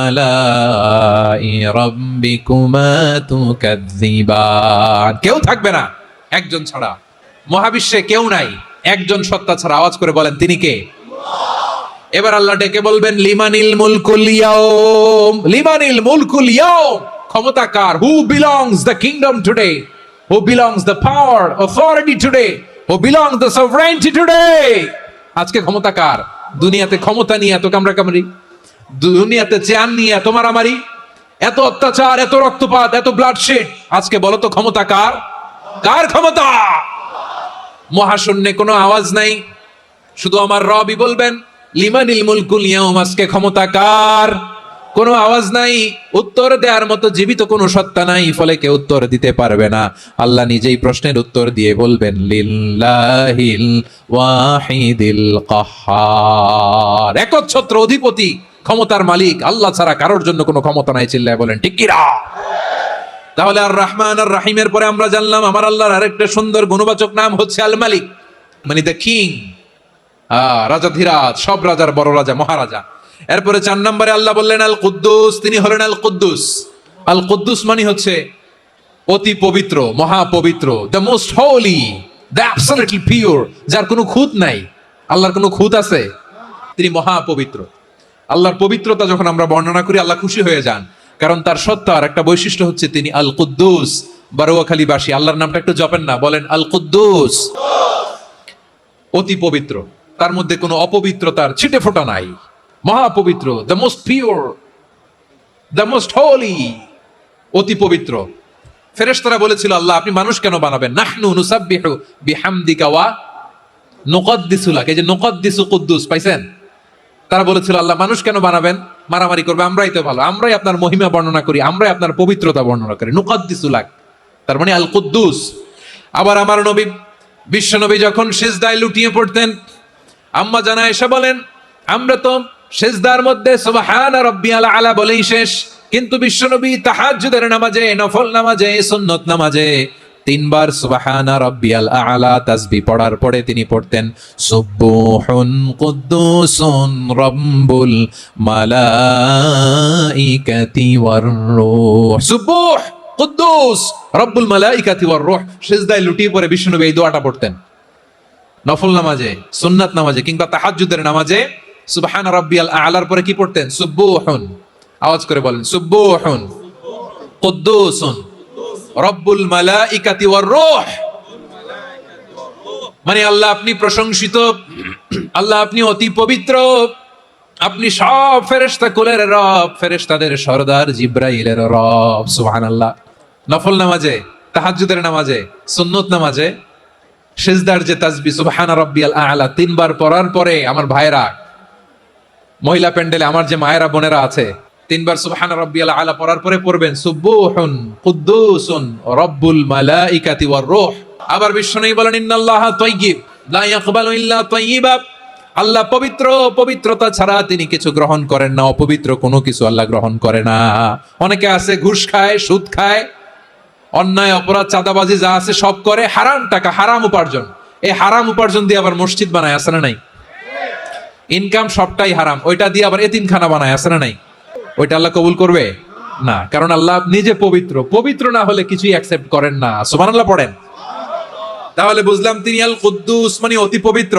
আলাই রাব্বিকুমা তুকাযযিবান। কেউ থাকবে না একজন ছাড়া, মহাবিশ্বে কেউ নাই একজন সত্তা ছাড়া। আওয়াজ করে বলেন তিনি কে? এবার আল্লাহ ডেকে বলবেন লিমানিল মুলকুল ইয়াউম, লিমানিল মুলকুল ইয়াউম, ক্ষমতা কার? Who belongs the kingdom today, who belongs the power authority today, who belongs the sovereignty today. আজকে ক্ষমতা কার? দুনিয়াতে ক্ষমতা নিয়ে এত কামড়াকামড়ি, দুনিয়াতে চেয়ার নিয়ে এত মারামারি, এত অত্যাচার, এত রক্তপাত, এত ব্লাডশেড, আজকে বলো তো ক্ষমতা কার? কার ক্ষমতা? মহাশূন্যে কোনো আওয়াজ নাই, শুধু আমার রবই বলবেন লিমানিল মুলকুল ইয়াউম, আজকে ক্ষমতা কার? কোনো আওয়াজ নাই, উত্তর দেওয়ার মতো জীবিত কোনো সত্তা নাই, ফলে কেউ উত্তর দিতে পারবে না। আল্লাহ নিজেই প্রশ্নের উত্তর দিয়ে বলবেন লিল্লাহিল ওয়াহিদিল কাহ্হার, একচ্ছত্র অধিপতি, ক্ষমতার মালিক আল্লাহ ছাড়া কারোর জন্য কোনো ক্ষমতা নাই। চিল্লায় বলেন ঠিক কি না? তাহলে আর রহমান আর রাহিমের পরে আমরা জানলাম আমার আল্লাহর আরেকটা সুন্দর গুণবাচক নাম হচ্ছে আল মালিক, মানে দ্য কিং, রাজাধিরাজ, সব রাজার বড় রাজা, মহারাজা। এরপরে 4 নম্বরে আল্লাহ বললেন আল কুদ্দুস, তিনি হলেন আল কুদ্দুস। আল কুদ্দুস মানে হচ্ছে অতি পবিত্র, মহাপবিত্র, the most holy, the absolutely pure, যার কোনো খুঁত নাই। আল্লাহর কোনো খুঁত আছে? তিনি মহাপবিত্র। আল্লাহর পবিত্রতা যখন আমরা বর্ণনা করি আল্লাহ খুশি হয়ে যান, কারণ তার সত্তার একটা বৈশিষ্ট্য হচ্ছে তিনি আল কুদ্দুস। বারোয়াখালীবাসী আল্লাহর নামটা একটু জপেন না, বলেন আল কুদ্দুস, অতি পবিত্র, তার মধ্যে কোনো অপবিত্রতার ছিটে ফোঁটা নাই, মহাপবিত্র, the most pure, the most holy, অতি পবিত্র। ফেরেশতারা বলেছিল আল্লাহ আপনি মানুষ কেন বানাবেন? নাহনু নুসাব্বিহু বিহামদিকা ওয়া নুকদ্দিসু লাক, এই যে নুকদ্দিসু কুদ্দুস পাইছেন? তারা বলেছিল আল্লাহ মানুষ কেন বানাবেন? মারামারি করবে, আমরাই তো ভালো, আমরাই আপনার মহিমা বর্ণনা করি, আমরাই আপনার পবিত্রতা বর্ণনা করি। নুকদ্দিসু লাক, তার মানে আল কুদ্দুস। আবার আমার নবী, বিশ্ব নবী যখন সিজদায় লুটিয়ে পড়তেন, আম্মা জানা এসে বলেন আমরা তো সিজদার মধ্যে সুবহান রাব্বিয়াল আলা বলেই শেষ, কিন্তু বিশ্ব নবী তাহাজ্জুদের নামাজে, নফল নামাজে, সুন্নত নামাজে 3 বার সুবহানা রাব্বিয়াল আলা তাসবিহ পড়ার পরে তিনি পড়তেন সুবহুন কুদ্দুসুন রাব্বুল মালাইকাতি ওয়ার রূহ। সুবহ কুদ্দুস রব্বুল মালাইকাতি ওয়ার রূহ। সিজদায় লুটিয়ে পড়ে বিষ্ণুনবী এই দোয়াটা পড়তেন নফল নামাজে, সুন্নাত নামাজে কিংবা তাহাজ্জুদের নামাজে। সুবহান রাব্বিয়াল আ'লার পরে কি পড়তেন? সুবহুন। আওয়াজ করে বলেন সুবহুন কুদ্দুসুন রব্বুল মালাইকাতি ওয়ার রূহ। মানে আল্লাহ আপনি প্রশংসিত, আল্লাহ আপনি অতি পবিত্র, আপনি সব ফেরেশতা কুলের রব, ফেরেশতাদের সরদার জিব্রাইলের রব। সুবহানাল্লাহ। নফল নামাজে, তাহাজ্জুদের নামাজে, সুন্নত নামাজে সিজদার যে তাসবিহ সুবহান রাব্বিয়াল আ'লা 3 বার পড়ার পরে আমার ভাইরা, মহিলা প্যান্ডেলে আমার যে মায়েরা বোনেরা আছে, 3 বার সুবহান রাব্বিয়াল আ'লা পড়ার পরে পড়বেন সুবহুন কুদ্দুসুন রব্বুল মালাইকাতি ওয়ার রূহ। আবার বিশ্বনবী বলেন ইন্নাল্লাহা তাইয়্যিব লা ইয়াকবালু ইল্লা তাইয়্যিবা। আল্লাহ পবিত্র, পবিত্রতা ছাড়া তিনি কিছু গ্রহণ করেন না, অপবিত্র কোনো কিছু আল্লাহ গ্রহণ করে না। অনেকে আছে ঘুষ খায়, সুদ খায়, অন্যায় অপরাধ চাঁদাবাজি যা আছে সব করে, হারাম টাকা, হারাম উপার্জন। এই হারাম উপার্জন দিয়ে আবার মসজিদ বানায়, আছে না নাই? ইনকাম সবটাই হারাম, ওইটা দিয়ে আবার এতিমখানা বানায়, আছে না নাই? ওইটা আল্লাহ কবুল করবে না, কারণ আল্লাহ নিজে পবিত্র। পবিত্র না হলে কিছুই অ্যাকসেপ্ট করেন না। সুবহানাল্লাহ পড়েন। তাহলে বুঝলাম তিনি আল কুদ্দুস মানে অতি পবিত্র।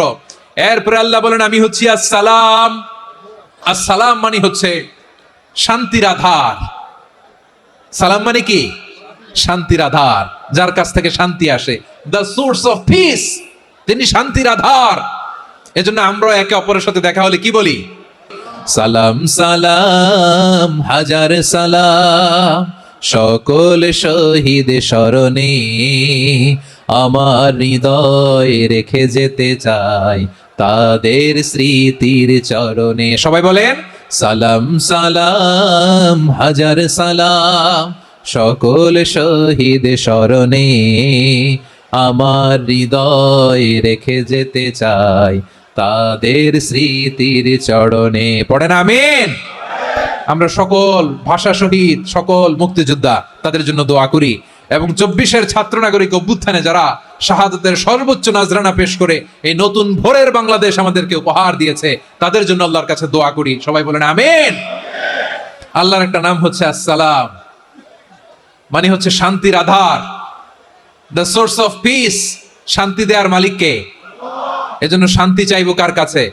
এরপরে আল্লাহ বলেন আমি হচ্ছি আসসালাম। আসসালাম মানে হচ্ছে শান্তির আধার। সালাম মানে কি? শান্তির আধার, যার কাছ থেকে শান্তি আসে। দ্য সোর্স অফ পিস, তিনি শান্তির আধার। এজন্য আমরা একে অপরের সাথে দেখা হলে কি বলি? সালাম সালাম হাজার সালাম, সকল শহীদ স্মরণে আমার হৃদয় রেখে যেতে চাই তাদের স্মৃতির চরণে। সবাই বলেন সালাম সালাম হাজার সালাম, সকল শহীদ স্মরণে আমার হৃদয় রেখে যেতে চাই তাদের স্মৃতির চরণে। পড়েন আমিন। আমরা সকল ভাষা শহীদ, সকল মুক্তিযোদ্ধা তাদের জন্য দোয়া করি, এবং 24-এর ছাত্র নাগরিক অভ্যুত্থানে যারা শাহাদাতের সর্বোচ্চ নাজরানা পেশ করে এই নতুন ভোরের বাংলাদেশ আমাদেরকে উপহার দিয়েছে, তাদের জন্য আল্লাহর কাছে দোয়া করি। সবাই বলেন আমিন। আল্লাহর একটা নাম হচ্ছে আসসালাম, মানে হচ্ছে শান্তির আধার, দ্য সোর্স অফ পিস। শান্তি দেওয়ার মালিককে। এজন্য শান্তি চাইবো কার কাছে?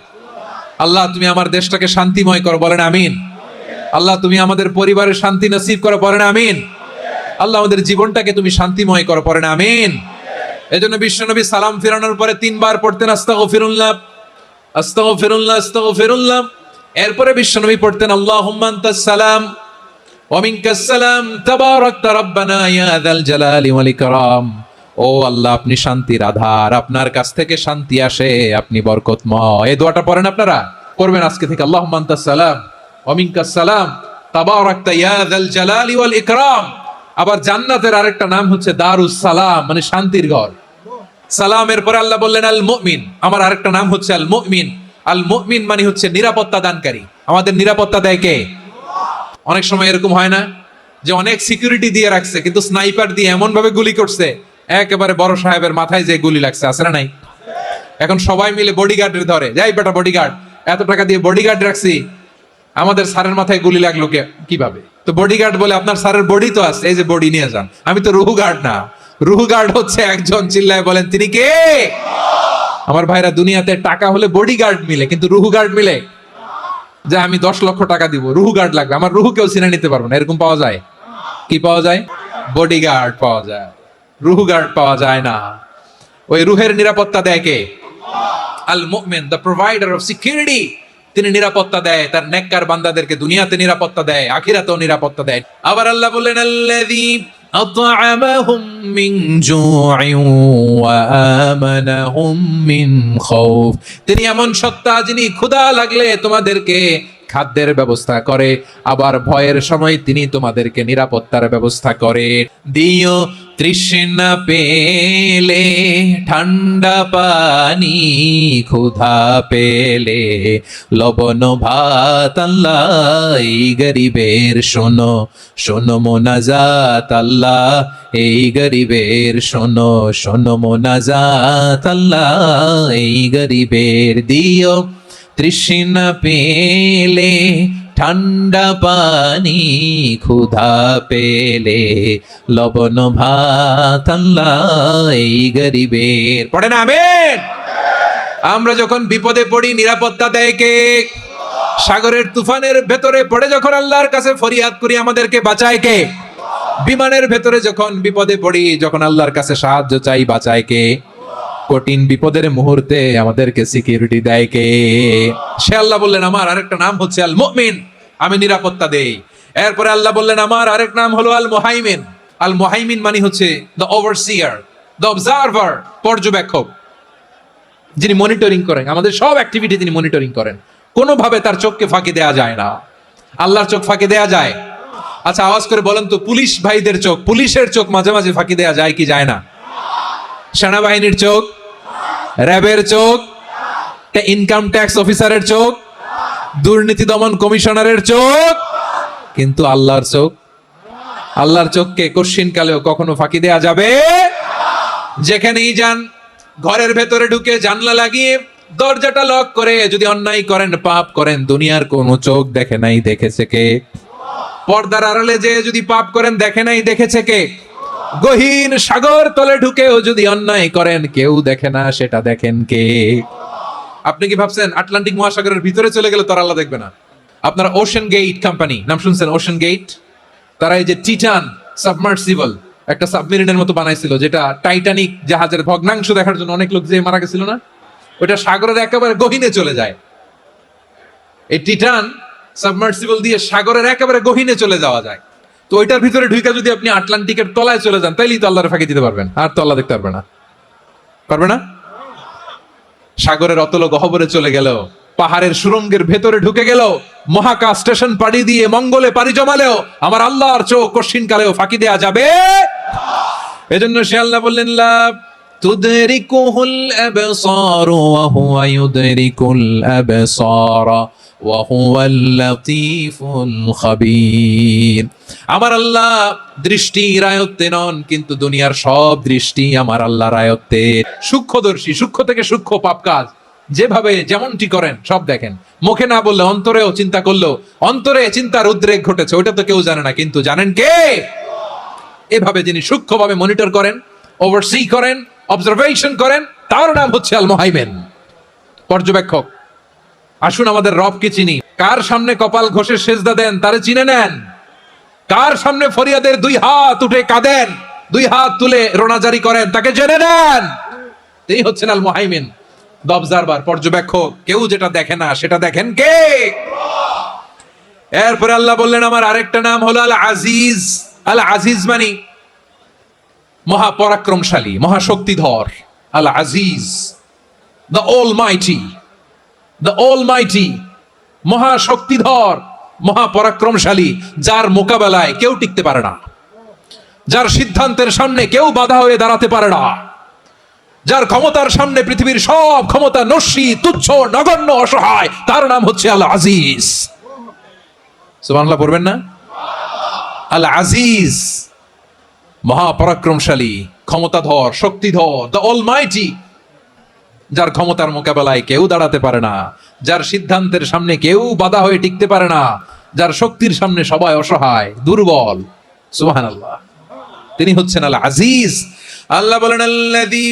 আল্লাহ তুমি আমার দেশটাকে শান্তিময় করো, বলেন আমিন। আল্লাহ তুমি আমাদের পরিবারের শান্তি নসিব করো, বলেন আমিন। আল্লাহ আমাদের জীবনটাকে তুমি শান্তিময় করো, পড়েন আমিন। এজন্য বিশ্বনবী সালাম ফিরানোর পরে 3 বার পড়তেন আস্তাগফিরুল্লাহ আস্তাগফিরুল্লাহ আস্তাগফিরুল্লাহ। এরপরে বিশ্বনবী পড়তেন আল্লাহুম্মা আনতাস সালাম ওয়া মিনকাস সালাম তাবারাকতা রাব্বানা ইয়া যাল জালালি ওয়াল ইকরাম। ও আল্লাহ আপনি শান্তির আধার, আপনার কাছ থেকে শান্তি আসে, আপনি বরকতময়। এই দোয়াটা পড়েন, আপনারা করবেন আজকে থেকে। আল্লাহুম্মা আনতাস সালাম ওয়া মিনকাস সালাম তাবারাকতা ইয়া যাল জালালি ওয়াল ইকরাম। আবার জান্নাতের আরেকটা নাম হচ্ছে দারুস সালাম, মানে শান্তির ঘর। সালামের পরে আল্লাহ বললেন আল মুমিন, আমার আরেকটা নাম হচ্ছে আল মুমিন। আল মুমিন মানে হচ্ছে নিরাপত্তা দানকারী। আমাদের নিরাপত্তা দেয় কে? অনেক সময় এরকম হয় না যে অনেক সিকিউরিটি দিয়ে রাখছে, কিন্তু স্নাইপার দিয়ে এমন ভাবে গুলি করছে একেবারে বড় সাহেবের মাথায় যে গুলি লাগছে, আছে না নাই? এখন সবাই মিলে বডিগার্ডের ধরে, যাই বেটা বডিগার্ড, এত টাকা দিয়ে বডিগার্ড রাখছি, আমাদের স্যারের মাথায় গুলি লাগলো কিভাবে? তো বডিগার্ড বলে আপনার স্যারের বডি তো আছে, এই যে বডি নিয়ে যান। আমি তো রুহু গার্ড না, রুহু গার্ড হচ্ছে একজন। চিল্লায় বলেন তিনি কে? আমার ভাইরা, দুনিয়াতে টাকা হলে বডিগার্ড মিলে, কিন্তু রুহু গার্ড মিলে? যে আমি 10 লক্ষ টাকা দিব, রুহু গার্ড লাগবে, আমার রুহু কেউ চিনে নিতে পারবো না, এরকম পাওয়া যায়? কি পাওয়া যায়? বডিগার্ড পাওয়া যায়, রুহু গার্ড পাওয়া যায় না। ওই রুহের নিরাপত্তা দেয় কে? আল মুমিন, দ্য প্রোভাইডার অফ সিকিউরিটি। তিনি নিরাপত্তা দেয় তার নেককার বান্দাদেরকে, দুনিয়াতে নিরাপত্তা দেয়, আখিরাতেও নিরাপত্তা দেয়। আবার আল্লাহ বললেন আল্লাযী আত'আমাহুম মিন জু'ইন ওয়া আমানাহুম মিন খাউফ। তিনি এমন সত্তা যিনি ক্ষুধা লাগলে তোমাদেরকে খাদ্যের ব্যবস্থা করে, আবার ভয়ের সময় তিনি তোমাদেরকে নিরাপত্তার ব্যবস্থা করে। দিও তৃষ্ণা পেলে ঠান্ডা পানি, ক্ষুধা পেলে লবণ ভাত। আল্লাহ এই গরিবের শোনো শোনো মোনাজাত, আল্লাহ এই গরিবের শোনো শোনো মোনাজাত, আল্লাহ এই গরিবের। দিও তৃষ্ণা পেলে ঠান্ডা পানি, ক্ষুধা পেলে লবণ ভাত আল্লাহ এই গরিবের। পড়ে না আমিন? আমরা যখন বিপদে পড়ি নিরাপত্তা দেয় কে? সাগরের তুফানের ভেতরে পড়ে যখন আল্লাহর কাছে ফরিয়াদ করি আমাদেরকে বাঁচায় কে? বিমানের ভেতরে যখন বিপদে পড়ি, যখন আল্লাহর কাছে সাহায্য চাই, বাঁচায় কে? কঠিন বিপদের মুহূর্তে আমাদেরকে সিকিউরিটি দেয় কে? সে আল্লাহ বললেন আমার আরেকটা নাম হচ্ছে আল মুমিন, আমি নিরাপত্তা দেই। এরপরে আল্লাহ বললেন আমার আরেক নাম হলো আল মুহাইমিন। আল মুহাইমিন মানে হচ্ছে দ্য ওভারসিয়ার, দ্য অবজারভার, পর্যবেক্ষক, যিনি মনিটরিং করেন আমাদের সব অ্যাক্টিভিটি, তিনি মনিটরিং করেন। কোনোভাবে তার চোখকে ফাঁকি দেয়া যায় না। আল্লাহর চোখ ফাঁকি দেয়া যায়? আচ্ছা আওয়াজ করে বলেন তো, পুলিশ ভাইদের চোখ, পুলিশের চোখ মাঝে মাঝে ফাঁকি দেয়া যায় কি যায় না? সেনাবাহিনীর চোখ, র্যাবের চোখ, ইনকাম ট্যাক্স অফিসারের চোখ, দুর্নীতি দমন কমিশনারের চোখ, কিন্তু আল্লাহর চোখ, আল্লাহর চোখকে কশ্চিন কালেও কখনো ফাঁকি দেয়া যাবে? যেখানেই যান, ঘরের ভেতরে ঢুকে জানলা লাগিয়ে দরজাটা লক করে যদি অন্যায় করেন, পাপ করেন, দুনিয়ার কোনো চোখ দেখে নাই, দেখেছে কে? পর্দার আড়ালে যে যদি পাপ করেন, দেখে নাই, দেখেছে কে? গহীন সাগর তলে ঢুকেও যদি অন্যায় করেন, কেউ দেখে না, সেটা দেখেন কে? আপনি কি ভাবছেন আটলান্টিক মহাসাগরের ভিতরে চলে গেলে তার আল্লাহ দেখবে না? আপনারা ওশান গেট কোম্পানি নাম শুনছেন? ওশান গেট, তারা এই যে টিটান সাবমার্সিবল একটা সাবমেরিনের মতো বানাইছিল, যেটা টাইটানিক জাহাজের ভগ্নাংশ দেখার জন্য অনেক লোক যে মারা গেছিল না, ওটা সাগরের একেবারে গহীনে চলে যায়। এই টিটান সাবমার্সিবল দিয়ে সাগরের একেবারে গহীনে চলে যাওয়া যায়। তো ওইটার ভিতরে ঢুকে যদি আপনি আটলান্টিকের তলায় চলে যান, তাইলেই তো আল্লাহর ফাঁকি দিতে পারবেন, আর তো আল্লাহ দেখতে পারবে না। পারবে না? সাগরের অতল গহ্বরে চলে গেল, পাহাড়ের সুরঙ্গের ভেতরে ঢুকে গেল, মহাকাশ স্টেশন পাড়ি দিয়ে মঙ্গলে পাড়ি জমালেও আমার আল্লাহর চোখ কশ্চিন কালেও ফাঁকি দেয়া যাবে? এজন্য সে আল্লাহ বললেন লা তুদরিকুহুল আবসার ওয়া হুয়া ইউদরিকুল আবসার ওয়া হুয়াল লাতীফুল খাবীর। আমার আল্লাহ দৃষ্টির আয়ত্তে নন, কিন্তু দুনিয়ার সব দৃষ্টি আমার আল্লাহর আয়ত্তে। সূক্ষ্মদর্শী, সূক্ষ্ম থেকে সূক্ষ্ম পাপ কাজ যেভাবে যেমনটি করেন সব দেখেন। মুখে না বললে অন্তরেও চিন্তা করলো, অন্তরে চিন্তার উদ্রেক ঘটেছে, ওইটা তো কেউ জানে না, কিন্তু জানেন কে? এভাবে যিনি সূক্ষ্মভাবে মনিটর করেন, ওভারসি করেন, অবজারভেশন করেন, তার নাম হচ্ছে আল মুহাইমিন, পর্যবেক্ষক। আসুন আমাদের রবকে চিনি। কার সামনে কপাল ঘষে সেজদা দেন তারে চিনে নেন। কার সামনে ফরিয়াদের দুই হাত উঠে কাঁদেন, দুই হাত তুলে রোনাজারি করেন, তাকে জেনে নেন। তিনি হচ্ছেন আল মুহাইমিন, দ্য অবজারভার, পর্যবেক্ষক। কেউ যেটা দেখে না সেটা দেখেন কে? এরপরে আল্লাহ বললেন আমার আরেকটা নাম হলো আল আজিজ। আল আজিজ মানে মহাপরাক্রমশালী, মহাশক্তিধর। আল আজিজ, দ্য অলমাইটি, দ্য অলমাইটি, মহাশক্তিধর, মহাপরাক্রমশালী, যার মোকাবেলায় কেউ টিকতে পারে না, যার সিদ্ধান্তের সামনে কেউ বাধা হয়ে দাঁড়াতে পারে না, যার ক্ষমতার সামনে পৃথিবীর সব ক্ষমতা নস্যি, তুচ্ছ, নগণ্য, অসহায়, তার নাম হচ্ছে আল আজিজ। সুবহানাল্লাহ পড়বেন না? আল আজিজ, মহাপরাক্রমশালী, ক্ষমতাধর, শক্তিধর, দ্য অলমাইটি, যার ক্ষমতার মোকাবেলায় কেউ দাঁড়াতে পারে না, যার সিদ্ধান্তের সামনে কেউ বাধা হয়ে টিকতে পারে না, যার শক্তির সামনে সবাই অসহায়, দুর্বল। সুবহানাল্লাহ, তিনি হচ্ছেন আল আজিজ। আল্লাহ বলেন আল্লাযী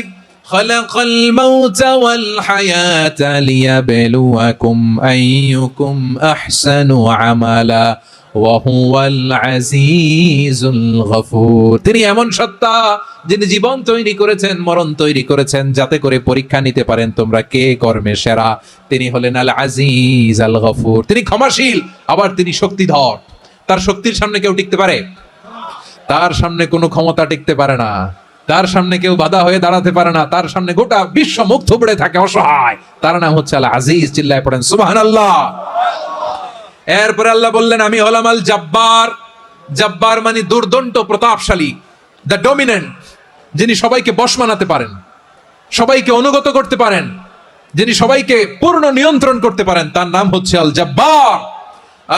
খালাকাল মাউতা ওয়াল হায়াতা লিয়াবলুয়াকুম আইয়ুকুম আহসানু আমালা ওয়া হুয়াল আজিজুল গফুর। তিনি এমন সত্তা যিনি জীবন তৈরি করেছেন, মরণ তৈরি করেছেন, যাতে করে পরীক্ষা নিতে পারেন তোমরা কে কর্মে সেরা। তিনি হলেন আল আজিজ আল গফুর। তিনি ক্ষমাশীল, আবার তিনি শক্তিধর। তার শক্তির সামনে কেউ টিকতে পারে? তার সামনে কোনো ক্ষমতা টিকতে পারে না, তার সামনে কেউ বাধা হয়ে দাঁড়াতে পারে না, তার সামনে গোটা বিশ্ব মুখ থুবড়ে থাকে, অসহায়। তার নাম হচ্ছে আল আজিজ। চিল্লায় পড়েন সুবহানাল্লাহ। এরপরে আল্লাহ বললেন আমি হলাম আল জাব্বার। জাব্বার মানে দুর্দণ্ড, প্রতাপশালী, দ্য ডমিনেন্ট, যিনি সবাইকে বশ মানাতে পারেন, সবাইকে অনুগত করতে পারেন, যিনি সবাইকে পূর্ণ নিয়ন্ত্রণ করতে পারেন, তার নাম হচ্ছে আল জাব্বার।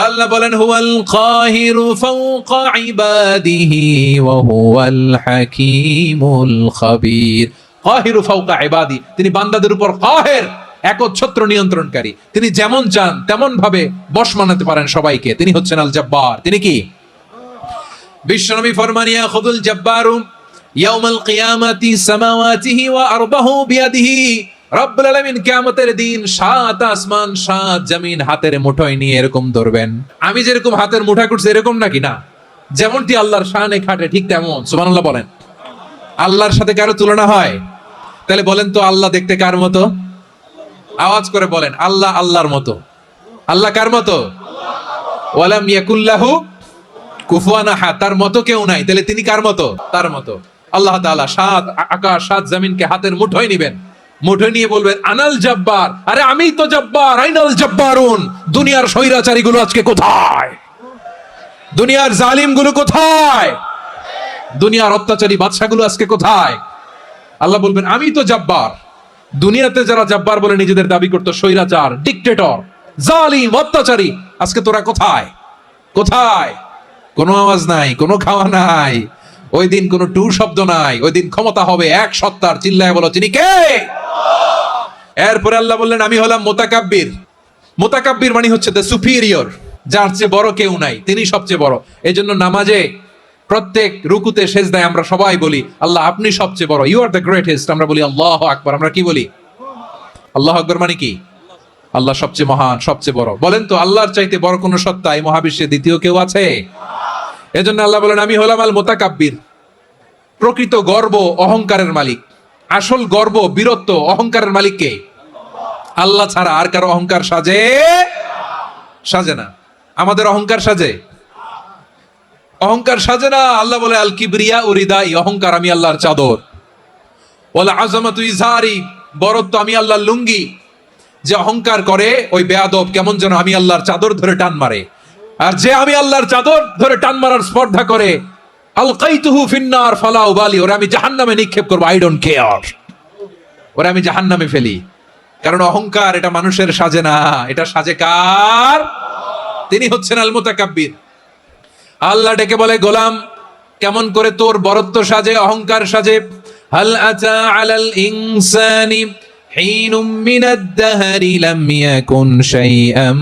আল্লাহ বলেন হুয়াল কাহিরু ফাওকা ইবাদিহি ওয়া হুয়াল হাকীমুল খাবীর। কাহিরু ফাওকা ইবাদি, তিনি বান্দাদের উপর কাহের, একচ্ছত্র নিয়ন্ত্রণকারী। তিনি যেমন চান তেমন ভাবে বশ মানাতে পারেন সবাইকে। তিনি হচ্ছেন আল জব্বার। তিনি কি? বিশ্বনবী ফরমান, ইয়া খুদুল জব্বারু ইয়াউমাল কিয়ামাতি সামাওয়াতিহি ওয়া আরবাহু বিয়াদিহি। রব্বুল আলামিন কিয়ামতের দিন 7 আসমান 7 জমিন হাতের মুঠোয় নিয়ে এরকম ধরবেন। আমি যেরকম হাতের মুঠা করছি এরকম নাকি? না, যেমনটি আল্লাহর শানে খাটে ঠিক তেমন। সুবহানাল্লাহ বলেন। আল্লাহর সাথে কারো তুলনা হয়? তাহলে বলেন তো আল্লাহ দেখতে কার মতো? আওয়াজ করে বলেন, আল্লাহ আল্লাহর মতো। আল্লাহ কার মতো? ওয়ালাম ইয়াকুল্লাহু কুফুয়ান আহাদ, তার মতো কেউ নাই। তাহলে তিনি কার মতো? তার মতো। আল্লাহ তাআলা 7 আকাশ 7 জমিনকে হাতের মুঠোয় নিবেন, মুঠোয় নিয়ে বলবেন আনাল জব্বার। আরে আমি তো জব্বার, আইনাল জব্বারুন। দুনিয়ার স্বৈরাচারী গুলো আজকে কোথায়? দুনিয়ার জালিম গুলো কোথায়? দুনিয়ার অত্যাচারী বাদশাগুলো আজকে কোথায়? আল্লাহ বলবেন আমি তো জব্বার। দুনিয়াতে যারা জব্বার বলে নিজেদের দাবি করতো, স্বৈরাচার, ডিক্টেটর, জালিম, অত্যাচারী, আজকে তোরা কোথায়? কোথায়? কোনো আওয়াজ নাই, কোনো খাওয়া নাই। ওই দিন কোনো টু শব্দ নাই। ওই দিন ক্ষমতা হবে এক সত্তার। চিল্লায় বলো তিনি কে? এরপরে আল্লাহ বললেন আমি হলাম মুতাকাব্বির। মুতাকাব্বির মানে হচ্ছে দ্য সুপিরিয়র, যার চেয়ে বড় কেউ নাই, তিনি সবচেয়ে বড়। এই জন্য নামাজে প্রত্যেক রুকুতে সেজদায় আমরা সবাই বলি আল্লাহ আপনি সবচেয়ে বড়, ইউ আর দ্য গ্রেটেস্ট। আমরা বলি আল্লাহু আকবার। আমরা কি বলি? আল্লাহু আকবার মানে কি? আল্লাহ সবচেয়ে মহান, সবচেয়ে বড়। বলেন তো আল্লাহর চাইতে বড় কোন সত্তা এই মহাবিশ্বে দ্বিতীয় কেউ আছে? এজন্য আল্লাহ বলেন আমি হলাম আল মুতাকাব্বির। প্রকৃত গর্ব অহংকারের মালিক। আসল গর্ব, বীরত্ব, অহংকারের মালিক কে? আল্লাহ ছাড়া আর কারো অহংকার সাজে? সাজে না। আমাদের অহংকার সাজে? অহংকার সাজে না। আল্লাহ বলে আল কিবরিয়া উরিদাই, অহংকার আমি আল্লাহর চাদর। ওয়াল আযামাতু ইজারি, বরত্ব আমি আল্লাহর লুঙ্গি। যে অহংকার করে ওই বেয়াদব কেমন যেন আমি আল্লাহর চাদর ধরে টান মারে। আর যে আমি আল্লাহর চাদর ধরে টান মারার স্পর্ধা করে, আলকাইতুহু ফিন্নার ফালা উবালি, ওরা আমি জাহান্নামে নিক্ষেপ করব, আই ডোন্ট কেয়ার। ওরা আমি জাহান্নামে ফেলি। কারণ অহংকার এটা মানুষের সাজে না, এটা সাজে কার? তিনি হচ্ছেন আল মুতাকাব্বির। আল্লাহ ডেকে বলে গোলাম কেমন করে তোর বরত্ব সাজে, অহংকার সাজে? হাল আতা আলাল ইনসানি হিনুম মিনাদ দাহরি লাম ইয়াকুন শাইআম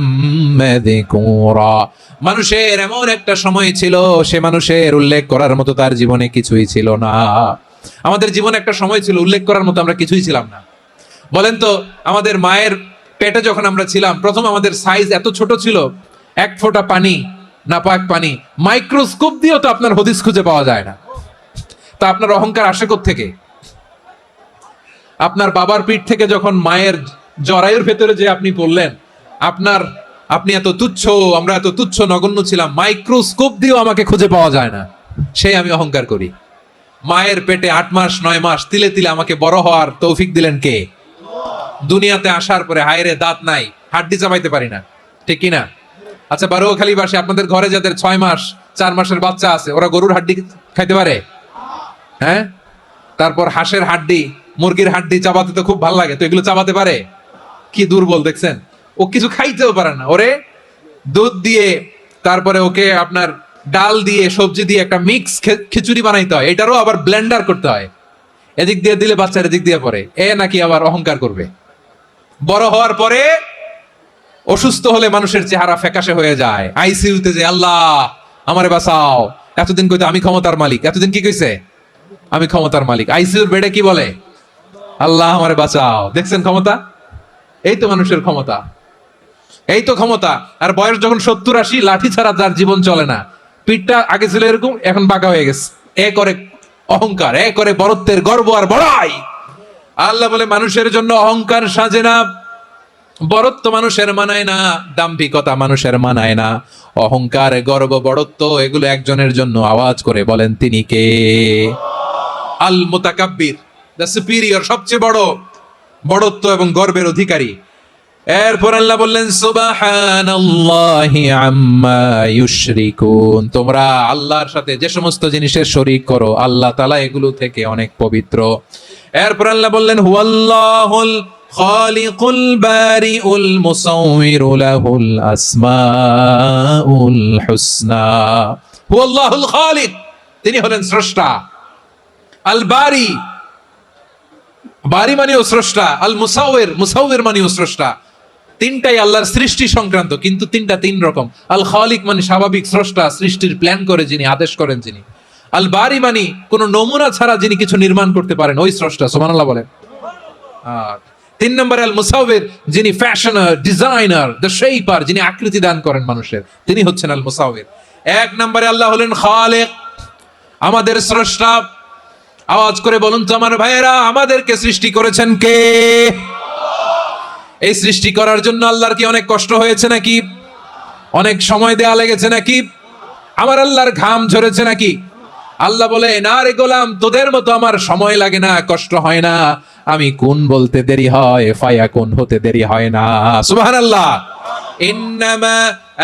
মাযকুরা। মানুষের এমন একটা সময় ছিল, সে মানুষের উল্লেখ করার মতো তার জীবনে কিছুই ছিল না। আমাদের জীবনে একটা সময় ছিল উল্লেখ করার মতো আমরা কিছুই ছিলাম না। বলেন তো আমাদের মায়ের পেটে যখন আমরা ছিলাম, প্রথম আমাদের সাইজ এত ছোট ছিল, এক ফোঁটা পানি, নাপাক পানি, মাইক্রোস্কোপ দিয়েও তো আপনার হদিস খুঁজে পাওয়া যায় না। তা আপনার অহংকার আসে কোত্থেকে? আপনার বাবার পিঠ থেকে যখন মায়ের জরায়ুর ভেতরে যে আপনি পড়লেন, আপনি এত তুচ্ছ, আমরা এত তুচ্ছ নগণ্য ছিলাম, মাইক্রোস্কোপ দিয়েও আমাকে খুঁজে পাওয়া যায় না, সেই আমি অহংকার করি। মায়ের পেটে 8 মাস 9 মাস তিলে তিলে আমাকে বড় হওয়ার তৌফিক দিলেন কে? দুনিয়াতে আসার পরে হায়রে দাঁত নাই, হাড্ডি চাবাইতে পারি না, ঠিক কিনা? আচ্ছা বারোখালী বাসে আপনাদের ঘরে যাদের 6 মাস 4 মাসের বাচ্চা আছে, ওরা গরুর হাড্ডি খাইতে পারে? হ্যাঁ। তারপর হাঁসের হাড্ডি, মুরগির হাড্ডি চাবাতে তো খুব ভালো লাগে, তো এগুলো চাবাতে পারে? কি দুর্বল দেখছেন, ও কিছু খাইতেও পারে না। ওরে দুধ দিয়ে, তারপরে ওকে আপনার ডাল দিয়ে, সবজি দিয়ে একটা মিক্স খিচুড়ি বানাইতে হয়, এটারও আবার ব্লেন্ডার করতে হয়। এদিক দিয়ে দিলে বাচ্চার এদিক দিয়ে পড়ে, এ নাকি আবার অহংকার করবে। বড় হওয়ার পরে অসুস্থ হলে মানুষের চেহারা ফ্যাকাশে হয়ে যায়, আইসিইউতে যে আল্লাহ আমারে বাঁচাও। এতদিন কইতে আমি ক্ষমতার মালিক, এতদিন কি কইছে? আমি ক্ষমতার মালিক। আইসিইউর বেডে কি বলে? আল্লাহ আমারে বাঁচাও। দেখছেন ক্ষমতা? এই তো মানুষের ক্ষমতা, এই তো ক্ষমতা। আর বয়স যখন 70-80, লাঠি ছাড়া যার জীবন চলে না। পিঠটা আগে ছিল এরকম, এখন বাঁকা হয়ে গেছে। এ করে অহংকার, এ করে বরত্বের গর্ব আর বড়াই। আল্লাহ বলে মানুষের জন্য অহংকার সাজে না, বরত্ব মানুষের মানায় না, দাম্ভিকতা মানুষের মানায় না। অহংকার, গর্ব, বড়ত্ব এগুলো একজনের জন্য। আওয়াজ করে বলেন তিনি কে? আল মুতাকাব্বির, দ্য সুপিরিয়র, সবচেয়ে বড়, বড়ত্ব এবং গর্বের অধিকারী। এরপর আল্লাহ বললেন সুবহানাল্লাহি আম্মা ইউশরিকুন। তোমরা আল্লাহর সাথে যে সমস্ত জিনিসের শরীক করো, আল্লাহ তাআলা এগুলো থেকে অনেক পবিত্র। এরপর আল্লাহ বললেন হুয়াল্লাহুল খালিকুল বারিউল মুসাউবিরু লাহুল আসমাউল হুসনা। হুয়াল্লাহুল খালিক, তিনি হলেন স্রষ্টা। আল বারি, বারি মানেও স্রষ্টা, আল মুসাওয়ির, মুসাওয়ির মানেও স্রষ্টা। তিনটাই আল্লাহর সৃষ্টি সংক্রান্ত, কিন্তু তিনটা তিন রকম। আল খালিক মানে স্বাভাবিক স্রষ্টা, সৃষ্টির প্ল্যান করে যিনি, আদেশ করেন যিনি। আল বারি মানে কোন নমুনা ছাড়া যিনি কিছু নির্মাণ করতে পারেন, ওই স্রষ্টা। সুবহানাল্লাহ বলেন। আর তিন নম্বরে আল মুসাওয়ির, যিনি ফ্যাশনার, ডিজাইনার, দ্য শেপার, যিনি আকৃতি দান করেন মানুষের, তিনি হচ্ছেন আল মুসাওয়ির। এক নম্বরে আল্লাহ হলেন খালিক, আমাদের স্রষ্টা। আওয়াজ করে বলুন তো আমার ভাইয়েরা, আমাদেরকে সৃষ্টি করেছেন কে? এই সৃষ্টি করার জন্য আল্লাহর কি অনেক কষ্ট হয়েছে নাকি? অনেক সময় দেয়া লেগেছে নাকি? আমার আল্লাহর ঘাম ঝরেছে নাকি? আল্লাহ বলে, না রে গোলাম, তোদের মতো আমার সময় লাগে না, কষ্ট হয় না। আমি কোন বলতে দেরি হয়, ফায়াকুন হতে দেরি হয় না। সুবহানাল্লাহ। ইন্নামা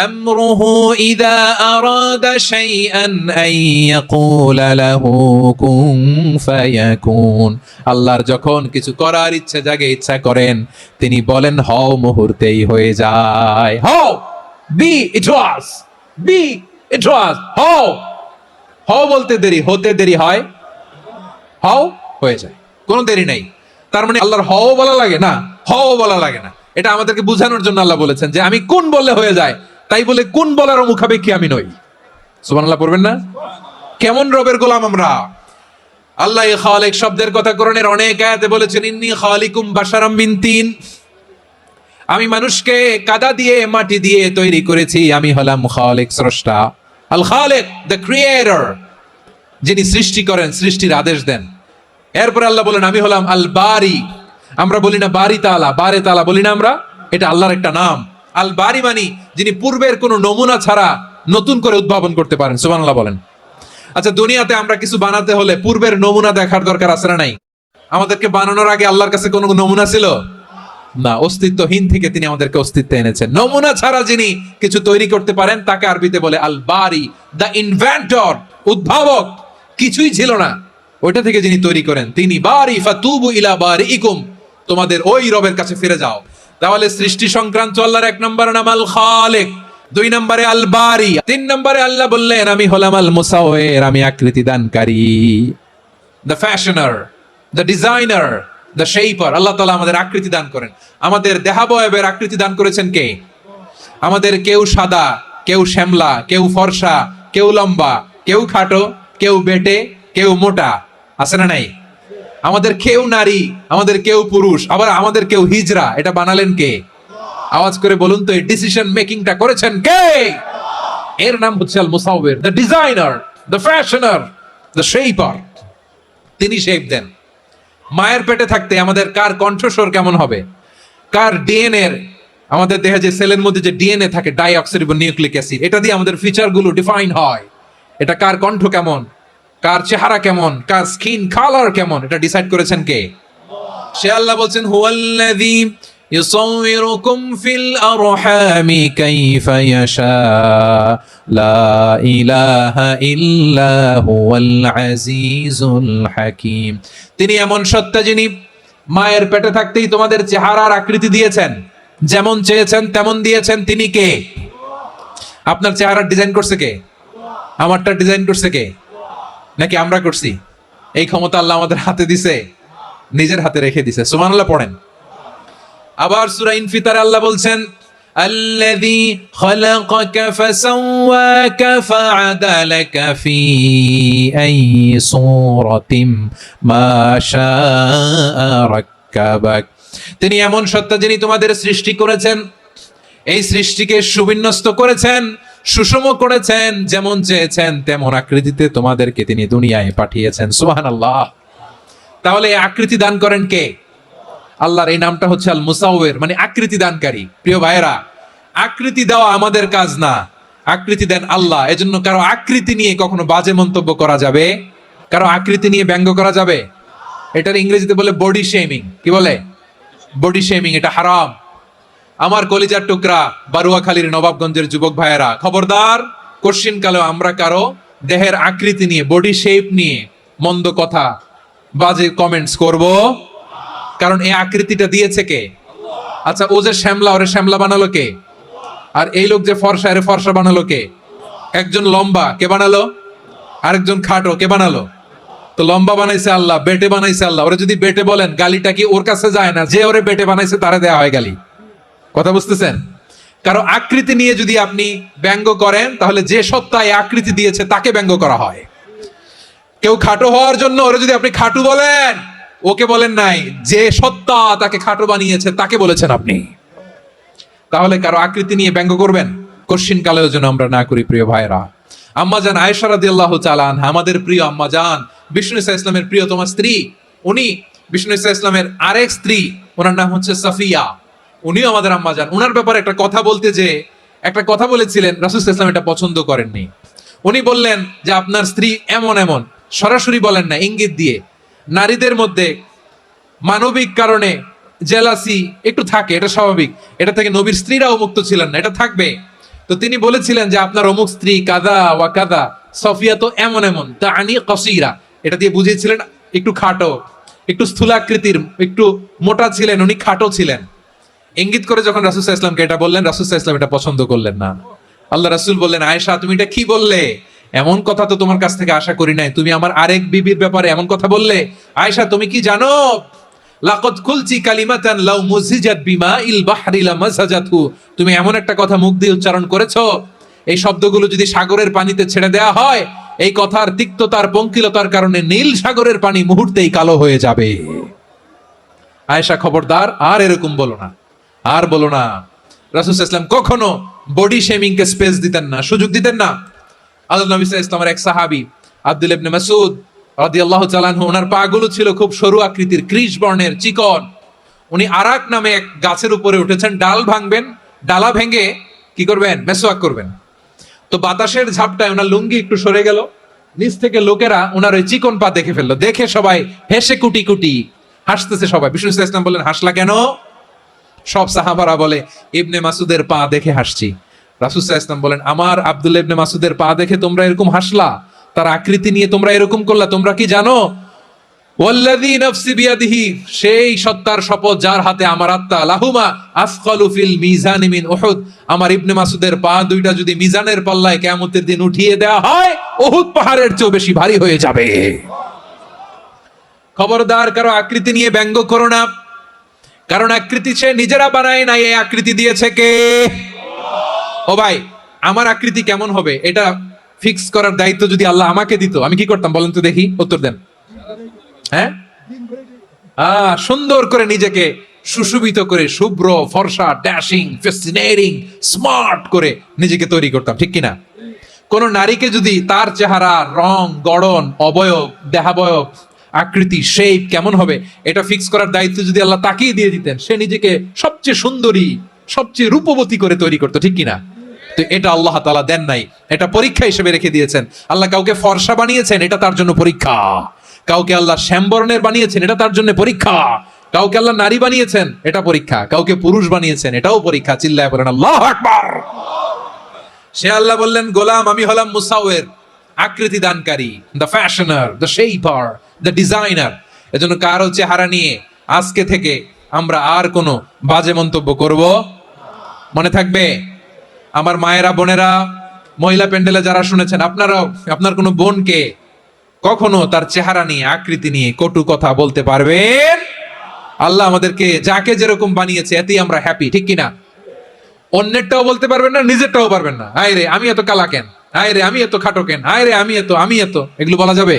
আমরুহু ইযা আরাদা শাইআন আন ইয়াকুলা লাহু কুন ফায়াকুন। আল্লাহর যখন কিছু করার ইচ্ছা জাগে, ইচ্ছা করেন, তিনি বলেন হও, মুহূর্তেই হয়ে যায়। হও, বি ইট ওয়াজ, বি ইট ওয়াজ। হও, হও বলতে দেরি, হতে দেরি হয়, হও হয়ে যায়, কোনো দেরি নেই। তার মানে আল্লাহর হও বলা লাগে না, হও বলা লাগে না। এটা আমাদেরকে বোঝানোর জন্য আল্লাহ বলেছেন যে আমি কোন বললে হয়ে যায়, তাই বলে কোন বলার মুখাপেক্ষী আমি নই। সুবহানাল্লাহ পড়বেন না? কেমন রবের গোলাম আমরা! আল্লাহ এই খালিক শব্দের কথা কোরআনের অনেক আয়াতে বলেছেন, ইন্নী খালিকুম বাশারাম মিন তিন। আমি মানুষকে কাদা দিয়ে, মাটি দিয়ে তৈরি করেছি, আমি হলাম খালিক, স্রষ্টা। আল খালিক, দ্য ক্রিয়েটর, যিনি সৃষ্টি করেন, সৃষ্টির আদেশ দেন। এরপরে আল্লাহ বলেন আমি হলাম আল বারি। আমরা বলি না বারি তাআলা, বারে তাআলা বলি না আমরা, এটা আল্লাহর একটা নাম। আল বারি মানি যিনি পূর্বের কোনো নমুনা ছাড়া নতুন করে উদ্ভাবন করতে পারেন। সুবহানাল্লাহ বলেন। আচ্ছা, দুনিয়াতে আমরা কিছু বানাতে হলে পূর্বের নমুনা দেখার দরকার আছে না নাই? আমাদেরকে বানানোর আগে আল্লাহর কাছে কোনো নমুনা ছিল না, অস্তিত্বহীন থেকে তিনি আমাদেরকে অস্তিত্বে এনেছেন। নমুনা ছাড়া যিনি কিছু তৈরি করতে পারেন, তাকে আরবিতে বলে আল বারি, দ্য ইনভেন্টর, উদ্ভাবক। কিছুই ছিল না, ওইটা থেকে যিনি তৈরি করেন, তিনি বারি। ফাতুবু ইলা বারিইকুম, তোমাদের ওই রবের কাছে ফিরে যাও। তাহলে সৃষ্টি সংক্রান্ত আল্লাহর এক নম্বর নাম আল খালিক, দুই নম্বরে আল বারি, তিন নম্বরে আল্লাহ বললেন আমি হলাম আল মুসাওয়ির, আমি আকৃতি দানকারী, the fashioner, the designer, the shaper. আল্লাহ তাআলা আমাদের আকৃতি দান করেন। আমাদের দেহাবয়বের আকৃতি দান করেছেন কে? আমাদের কেউ সাদা, কেউ শ্যামলা, কেউ ফর্সা, কেউ লম্বা, কেউ খাটো, কেউ বেটে, কেউ মোটা, আছে না নাই? আমাদের কেউ নারী, আমাদের কেউ পুরুষ, আবার আমাদের কেউ হিজড়া। এটা বানালেন কে? আওয়াজ করে বলুন তো, এই ডিসিশন মেকিংটা করেছেন কে? এর নাম হচ্ছে আল মুসাওয়ির, the designer, the fashioner, the shaper. তিনি শেপ দেন। মায়ের পেটে থাকতে আমাদের কার কণ্ঠস্বর কেমন হবে, কার ডিএনএ, আমাদের দেহে যে সেলের মধ্যে যে ডিএনএ থাকে, ডাইঅক্সিরিবো নিউক্লিক অ্যাসিড, এটা দিয়ে আমাদের ফিচার গুলো ডিফাইন হয়। এটা কার কণ্ঠ কেমন, কার চেহারা কেমন, কার স্কিন কালার কেমন, এটা ডিসাইড করেছেন কে? সে আল্লাহ বলছেন হুয়াল্লাযী ইউসাউয়িরুকুম ফিল আরহামি কাইফা ইয়াশা লা ইলাহা ইল্লা হুয়াল আজিজুল হাকীম। তিনি এমন সত্তা যিনি মায়ের পেটে থাকতেই তোমাদের চেহারার আকৃতি দিয়েছেন, যেমন চেয়েছেন তেমন দিয়েছেন। তিনি কে? আপনার চেহারা ডিজাইন করছে কে? আমারটা ডিজাইন করছে কে? নাকি আমরা করছি? এই ক্ষমতা আল্লাহ আমাদের হাতে দিছে, নিজের হাতে রেখে দিছে। সুবহানাল্লাহ পড়েন। আবার সূরা ইনফিতারে আল্লাহ বলছেন আল্লাযী খালাকাকা ফাসাওয়াকা ফাআদালাকা ফি আইয়ি সূরাতিন মা শাআ রাক্কাবাক। তিনি এমন সত্তা যিনি তোমাদের সৃষ্টি করেছেন, এই সৃষ্টিকে সুবিন্যস্ত করেছেন, সুষম করেছেন, যেমন চেয়েছেন তেমন আকৃতিতে তোমাদেরকে তিনি দুনিয়ায় পাঠিয়েছেন। সুবহানাল্লাহ। তাহলে এই আকৃতি দান করেন কে? আল্লাহর এই নামটা হচ্ছে আল মুসাওয়ির, মানে আকৃতি দানকারী। প্রিয় ভাইয়েরা, আকৃতি দেওয়া আমাদের কাজ না, আকৃতি দেন আল্লাহ। এজন্য কারো আকৃতি নিয়ে কখনো বাজে মন্তব্য করা যাবে, কারো আকৃতি নিয়ে ব্যঙ্গ করা যাবে। এটার ইংরেজিতে বলে বডি শেমিং। কি বলে? Body shaming. এটা হারাম। আমার কলিজার টুকরা বারুয়াখালীর নবাবগঞ্জের যুবক ভাইয়েরা, খবরদার, কোশ্চিন কালেও আমরা কারো দেহের আকৃতি নিয়ে, বডি শেপ নিয়ে মন্দ কথা, বাজে কমেন্টস করব, কারণ এই আকৃতিটা দিয়েছে কে? আচ্ছা, ও যে শ্যামলা, ওরে শ্যামলা বানালো কে? আর এই লোক যে ফর্সা, এর ফর্সা বানালো কে? একজন লম্বা, কে বানালো? আরেকজন খাটো, কে বানালো? তো লম্বা বানাইছে আল্লাহ, বেটে বানাইছে আল্লাহ। ওরা যদি বেটে বলেন, গালিটা কি ওর কাছে যায় না? যে ওরে বেটে বানাইছে তারে দেয়া হয় গালি। কথা বুঝতেছেন? কারো আকৃতি নিয়ে যদি আপনি ব্যঙ্গ করেন, তাহলে যে সত্তা এই আকৃতি দিয়েছে তাকে ব্যঙ্গ করা হয়। কেউ খাটো হওয়ার জন্য ওরা যদি আপনি খাটু বলেন, ওকে বলেন নাই, যে সত্তা তাকে খাটো বানিয়েছে তাকে বলেছেন আপনি। তাহলে কারো আকৃতি নিয়ে ব্যঙ্গ করবেন, কশিন কালেও যেন আমরা না করি। প্রিয় ভাইরা, আম্মাজান আয়েশা রাদিয়াল্লাহু তাআলা আনহা, আমাদের প্রিয় আম্মাজান, বিষ্ণু ইসা ইসলামের প্রিয়তমা স্ত্রী, উনি বিষ্ণু ইসা ইসলামের আরেক স্ত্রী, ওনার নাম হচ্ছে সাফিয়া, উনিও আমাদের আম্মাজান। ওনার ব্যাপারে একটা কথা বলতে যে একটা কথা বলেছিলেন, রাসূল সাল্লাল্লাহু আলাইহি ওয়াসাল্লাম এটা পছন্দ করেননি। উনি বললেন যে আপনার স্ত্রী এমন এমন, সরাসরি বলেন না, ইঙ্গিত দিয়ে। নারীদের মধ্যে মানবিক কারণে জেলাসি একটু থাকে, এটা স্বাভাবিক। এটা থেকে নবীর স্ত্রীরাও মুক্ত ছিলেন না, এটা থাকবে। তো তিনি বলেছিলেন যে আপনার অমুক স্ত্রী কাদা ওয়া কাদা, সফিয়া তো এমন এমন, তা আনি কসিরা, এটা দিয়ে বুঝিয়েছিলেন একটু খাটো, একটু স্থূলাকৃতির, একটু মোটা ছিলেন, উনি খাটো ছিলেন। ইঙ্গিত করে যখন রাসূল সাল্লাল্লাহু আলাইহি ওয়াসাল্লামকে এটা বললেন, রাসূল সাল্লাল্লাহু আলাইহি ওয়াসাল্লাম এটা পছন্দ করলেন না। আল্লাহ রাসূল বললেন, আয়েশা তুমি এটা কি বললে? এমন কথা তো তোমার কাছ থেকে আশা করি নাই। তুমি আমার আরেক বিবির ব্যাপারে এমন কথা বললে। আয়েশা তুমি কি জানো, লাকাদ কুলতি কালিমাতান লাউ মুজিজাত বিমাইল বাহরি লামাসাজাতহু, তুমি এমন একটা কথা মুখ দিয়ে উচ্চারণ করেছো, এই শব্দগুলো যদি সাগরের পানিতে ছেড়ে দেয়া হয়, এই কথার তিক্ততার পঙ্কিলতার কারণে নীল সাগরের পানি মুহূর্তেই কালো হয়ে যাবে। আয়েশা খবরদার, আর এরকম বলো না, আর বলো না। রাসূল সাল্লাল্লাহু আলাইহি ওয়াসাল্লাম কখনো বডি শেমিং কে স্পেস দিতেন না, সুযোগ দিতেন না। আল্লাহ নবী সাল্লাল্লাহু আলাইহি ওয়াসাল্লামের এক সাহাবী আব্দুল্লাহ ইবনে মাসউদ রাদিয়াল্লাহু তাআলা আনহু, ওনার পাগুলো ছিল খুব সরু আকৃতির, কৃষ বর্ণের, চিকন। উনি আরাক নামে এক গাছের উপরে উঠেছেন, ডাল ভাঙবেন, ডালা ভেঙে কি করবেন? মেসওয়াক করবেন। তো বাতাসের ঝাপটায় ওনার লুঙ্গি একটু সরে গেল, নিচ থেকে লোকেরা ওনার ওই চিকন পা দেখে ফেললো। দেখে সবাই হেসে কুটি কুটি হাসতেছে সবাই। বিষ্ণু সাল্লাল্লাহু আলাইহি ওয়াসাল্লাম বললেন, হাসলা কেন? সব সাহাবারা বলে, ইবনে মাসুদের পা দেখে হাসছি। রাসূল সাল্লাল্লাহু আলাইহি ওয়াসাল্লাম বলেন, আমার আব্দুল্লাহ ইবনে মাসুদের পা দেখে তোমরা এরকম হাসলা, তার আকৃতি নিয়ে তোমরা এরকম করলা, তোমরা কি জানো? ওয়াল্লাযী নাফসি বিয়াদিহি, সেই সত্তার শপথ যার হাতে আমার আত্মা, লাহুমা আসকালু ফিল মিজানি মিন উহুদ, আমার ইবনে মাসুদের পা দুইটা যদি মিজানের পাল্লায় কিয়ামতের দিন উঠিয়ে দেওয়া হয়, উহুদ পাহাড়ের চেয়েও বেশি ভারী হয়ে যাবে। খবরদার কারো আকৃতি নিয়ে ব্যঙ্গ করো না, কারণ আকৃতি সে নিজেরা বানায় না, এই আকৃতি দিয়েছে কে? ও ভাই, আমার আকৃতি কেমন হবে এটা ফিক্স করার দায়িত্ব যদি আল্লাহ আমাকে দিত, আমি কি করতাম বলেন তো দেখি, উত্তর দেন। হ্যাঁ, সুন্দর করে নিজেকে সুশোভিত করে, শুভ্র ফর্সা, ড্যাশিং, ফ্যাসিনেটিং, স্মার্ট করে নিজেকে তৈরি করতাম, ঠিক কিনা? কোন নারীকে যদি তার চেহারা, রং, গড়ন, অবয়ব, দেহাবয়ব, আকৃতি, শেপ কেমন হবে এটা ফিক্স করার দায়িত্ব যদি আল্লাহ তাকিয়ে দিয়ে দিতেন, সে নিজেকে সবচেয়ে সুন্দরী, সবচেয়ে রূপবতী করে তৈরি করতো, ঠিক কিনা? তো এটা আল্লাহ তাআলা দেন নাই, এটা পরীক্ষা হিসেবে রেখে দিয়েছেন। আল্লাহ কাউকে ফর্সা বানিয়েছেন, এটা তার জন্য পরীক্ষা। কাউকে আল্লাহ শ্যামবর্ণের বানিয়েছেন, এটা তার জন্য পরীক্ষা। কাউকে আল্লাহ নারী বানিয়েছেন, এটা পরীক্ষা। কাউকে পুরুষ বানিয়েছেন, এটাও পরীক্ষা। চিল্লায় বলেন আল্লাহু আকবার। সে আল্লাহ বললেন, গোলাম আমি হলাম মুসাওয়ির, আকৃতি দানকারী, the fashioner, the shaper, the designer. এজন্য কারো চেহারা নিয়ে আজকে থেকে আমরা আর কোনো বাজে মন্তব্য করব মনে থাকবে। আমার মায়েরা, বোনেরা, মহিলা প্যান্ডেলে যারা শুনেছেন, আপনারাও আপনার কোনো বোনকে কখনো তার চেহারা নিয়ে, আকৃতি নিয়ে কটু কথা বলতে পারবেন? আল্লাহ আমাদেরকে যাকে যেরকম বানিয়েছে এতেই আমরা হ্যাপি, ঠিক কিনা? অন্যেরটাও বলতে পারবেন না, নিজেরটাও পারবেন না। আয় রে আমি এত কালা কেন, আয় রে আমি এত খাটো কেন, আয় রে আমি এত, এগুলো বলা যাবে?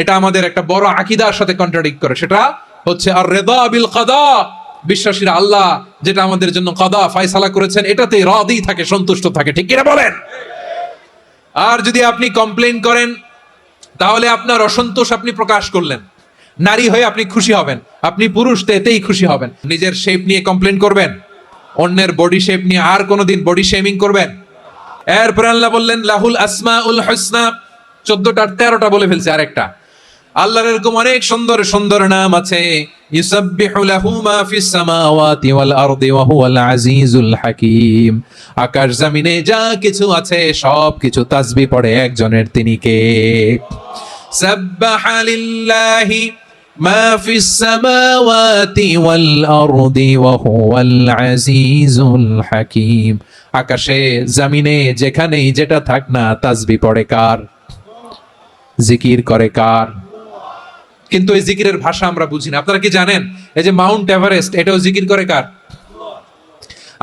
এটা আমাদের একটা বড় আকীদার সাথে কন্ট্রাডিক্ট করে। সেটা হচ্ছে আর রিদা বিল কাদা, বিশ্বাসীরা আল্লাহ যেটা আমাদের জন্য কাদা ফয়সালা করেছেন এটাতে রাদি থাকে, সন্তুষ্ট থাকে, ঠিক কিনা বলেন? আর যদি আপনি কমপ্লেইন করেন, তাহলে আপনার অসন্তোষ আপনি প্রকাশ করলেন। নারী হয়ে আপনি খুশি হবেন, আপনি পুরুষ তো এতেই খুশি হবেন। নিজের শেপ নিয়ে কমপ্লেইন করবেন, অন্যের বডি শেপ নিয়ে আর কোনোদিন বডি শেমিং করবেন? এরপর আল্লাহ বললেন লাহুল আসমাউল হুসনা, 14টার 13টা বলে ফেলছে আরেকটা। আল্লাহর এরকম অনেক সুন্দর সুন্দর নাম আছে। ইউসাব্বিহু লাহু মা ফিস সামাওয়াতি ওয়াল আরদি ওয়া হুয়াল আজিজুল হাকীম। আকাশ জমিনে যা কিছু আছে সব কিছু তাসবিহ পড়ে একজনের, তিনি কে? সাব্বাহা লিল্লাহি মা ফিস সামাওয়াতি ওয়াল আরদি ওয়া হুয়াল আজিজুল হাকীম। আকাশে জমিনে যেখানেই যেটা থাক না, তাসবিহ পড়ে কার? জিকির করে কার? কিন্তু এই জিকিরের ভাষা আমরা বুঝি না। আপনারা কি জানেন এই যে মাউন্ট এভারেস্ট, এটাও জিকির করে কার?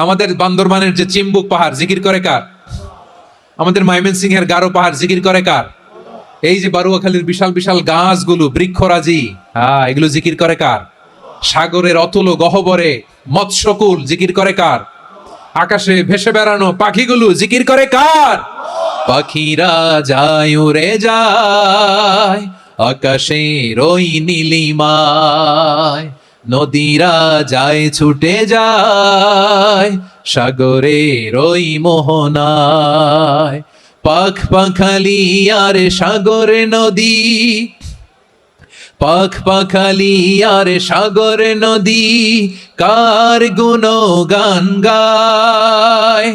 আমাদের বান্দরবানের যে চিম্বুক পাহাড় জিকির করে কার? আমাদের ময়মনসিংহ এর গারো পাহাড় জিকির করে কার? এই যে বারুয়াখালীর বিশাল বিশাল গাছগুলো, বৃক্ষরাজি, এগুলো জিকির করে কার? সাগরের অতল গহ্বরে মৎস্যকুল জিকির করে কার? আকাশে ভেসে বেড়ানো পাখিগুলো জিকির করে কার? পাখিরা যায় উড়ে যায় আকাশের ওই নীলিমায়, নদীরা যায় ছুটে যায় সাগরের ওই মোহনায়। পাখ পাখালি আর সাগর নদী, পাখ পাখালি আর সাগর নদী কার গুণগান গায়।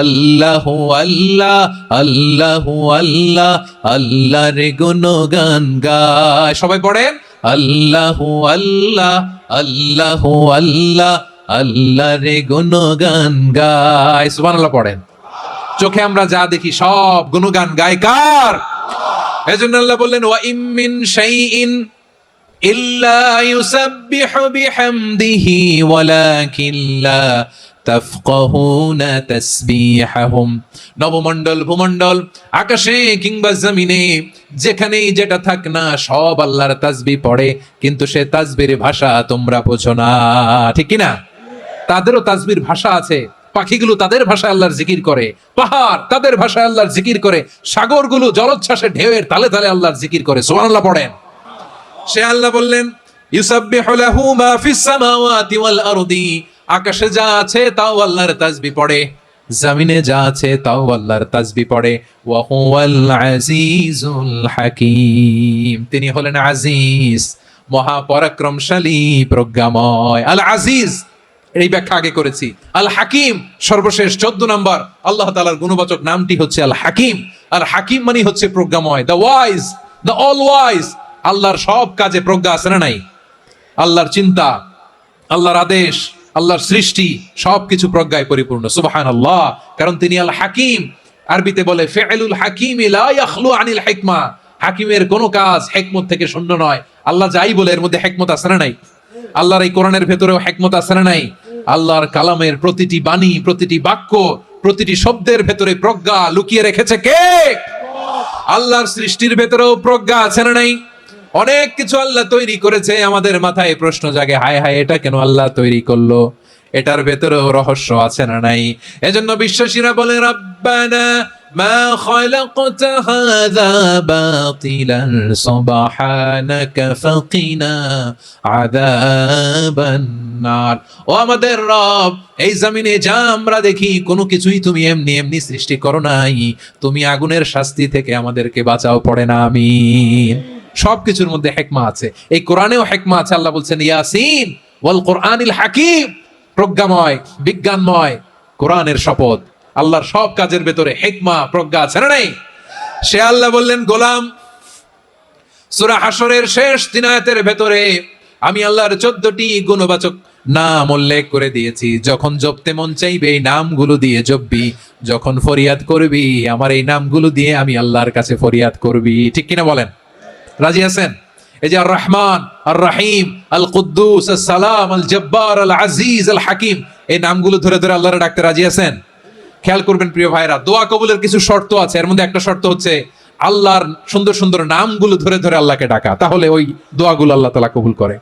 আল্লাহু আল্লাহ আল্লাহু আল্লাহ আল্লাহর গুণগান গায়। সবাই পড়েন আল্লাহু আল্লাহ আল্লাহু আল্লাহ আল্লাহর গুণগান গায়। সুবহানাল্লাহ পড়েন। চোখে আমরা যা দেখি সব গুণগান গায় কার? এজন্য আল্লাহ বললেন ওয়া ইম মিন শাইইন ইল্লা ইউসাব্বিহু বিহামদিহি ওয়ালাকিন লা তাফকাহুনা তাসবিহাহুম। নবমণ্ডল, ভূমণ্ডল, আকাশে কিংবা জমিনে যেখানেই যেটা থাক না সব আল্লাহর তাসবিহ পড়ে, কিন্তু সে তাসবির ভাষা তোমরা বোঝো না, ঠিক কি না? তাদেরও তাসবির ভাষা আছে। পাখিগুলো তাদের ভাষায় আল্লাহর জিকির করে, পাহাড় তাদের ভাষায় আল্লাহর জিকির করে, সাগরগুলো জলোচ্ছ্বাসে ঢেউয়ের তালে তালে আল্লাহর জিকির করে। সুবহানাল্লাহ পড়েন। সে আল্লাহ বললেন ইউসাব্বিহু লাহু মা ফিস সামাওয়াতি ওয়াল আরদি, আকাশে যা আছে তাও আল্লাহর তাসবিহ পড়ে, জমিনে যা আছে তাও আল্লাহর তাসবিহ পড়ে। ওয়া হুয়াল আজিজুল হাকীম, তিনি হলেন আজিজ, মহাপরাক্রমশালী, প্রজ্ঞাময়। আল আজিজ এই ব্যাখ্যা আগে করেছি। আল হাকিম সর্বশেষ 14 নম্বর আল্লাহ তাআলার গুণবাচক নামটি হচ্ছে আল হাকিম। আর হাকিম মানে হচ্ছে প্রজ্ঞাময়, the wise, the all wise. আল্লাহর সব কাজে প্রজ্ঞা আছে না নাই? আল্লাহর চিন্তা, আল্লাহর আদেশ, আল্লাহর সৃষ্টি সবকিছু প্রজ্ঞায় পরিপূর্ণ। সুবহানাল্লাহ, কারণ তিনি আল হাকিম। আরবিতে বলে ফিআলুল হাকিম লা ইয়াখলু আনিল হিকমা, হাকিমের কোন কাজ হিকমত থেকে শূন্য নয়। আল্লাহ যাই বলে এর মধ্যে হিকমত আছে না নাই? আল্লাহর এই কোরআনের ভেতরেও হিকমত আছে না নাই? আল্লাহর কালামের প্রতিটি বাণী, প্রতিটি বাক্য, প্রতিটি শব্দের ভেতরে প্রজ্ঞা লুকিয়ে রেখেছে কে? আল্লাহর সৃষ্টির ভেতরেও প্রজ্ঞা আছে না নাই? অনেক কিছু আল্লাহ তৈরি করেছে, আমাদের মাথায় প্রশ্ন জাগে, হায় হায় এটা কেন আল্লাহ তৈরি করলো? এটার ভেতরেও রহস্য আছে না নাই? এজন্য বিশ্বাসীরা বলে রব্বানা মা খালাকতা হাযা বাতিলান সুবহানাকা ফাকিনা আযাবান নার। ও আমাদের রব, এই জমিনে যা আমরা দেখি কোনো কিছুই তুমি এমনি এমনি সৃষ্টি করো নাই, তুমি আগুনের শাস্তি থেকে আমাদেরকে বাঁচাও, পড়ে না আমিন। সবকিছুর মধ্যে হিকমা আছে, এই কোরআনেও হিকমা আছে। আল্লাহ বলছেন ইয়াসিন ওয়াল কোরআনিল হাকিম, প্রজ্ঞাময়, বিজ্ঞানময় কোরআনের শপথ। আল্লাহর সব কাজের ভেতরে হিকমা, প্রজ্ঞা আছে না নাই? সে আল্লাহ বললেন গোলাম, সূরা হাশরের শেষ 3 আয়াতের ভেতরে আমি আল্লাহর 14টি গুণবাচক নাম উল্লেখ করে দিয়েছি। যখন জপতে মন চাইবে এই নামগুলো দিয়ে জপবি, যখন ফরিয়াদ করবি আমার এই নামগুলো দিয়ে আমি আল্লাহর কাছে ফরিয়াদ করবি। ঠিক কিনা বলেন? রাজি আছেন? এই যে আর রহমান, আর রহিম, আল কুদ্দুস, আস সালাম, আল জব্বার, আল আজিজ, আল হাকিম, এই নামগুলো ধরে ধরে আল্লাহর ডাকতে রাজি আছেন? খেয়াল করবেন প্রিয় ভাইরা, দোয়া কবুলের কিছু শর্ত আছে। এর মধ্যে একটা শর্ত হচ্ছে আল্লাহর সুন্দর সুন্দর নামগুলো ধরে ধরে আল্লাহকে ডাকা, তাহলে ওই দোয়াগুলো আল্লাহ তাআলা কবুল করে।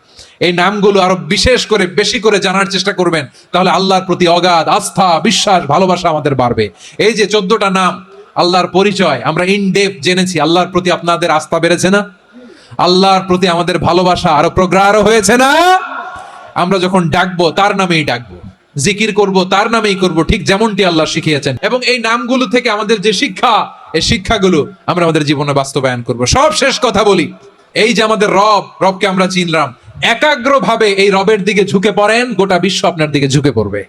এই নামগুলো আরো বিশেষ করে বেশি করে জানার চেষ্টা করবেন, তাহলে আল্লাহর প্রতি অগাধ আস্থা, বিশ্বাস, ভালোবাসা আমাদের বাড়বে। এই যে 14টা নাম আল্লাহর পরিচয় আমরা ইন ডেপথ জেনেছি, আল্লাহর প্রতি আপনাদের আস্থা বেড়েছে না? আল্লাহর প্রতি আমাদের ভালোবাসা আরো প্রগাঢ় হয়েছে না? আমরা যখন ডাকবো তার নামেই ডাকবো, জিকির করব তার নামেই করব, ঠিক যেমনটি আল্লাহ শিখিয়েছেন। এবং এই নামগুলো থেকে আমাদের যে শিক্ষা, এই শিক্ষাগুলো আমরা আমাদের জীবনে বাস্তবায়ন করব। সব শেষ কথা বলি, এই যে আমাদের রবকে আমরা চিনলাম, একাগ্রভাবে এই রবের দিকে ঝুঁকে পড়েন, গোটা বিশ্ব আপনার দিকে ঝুঁকে পড়বে।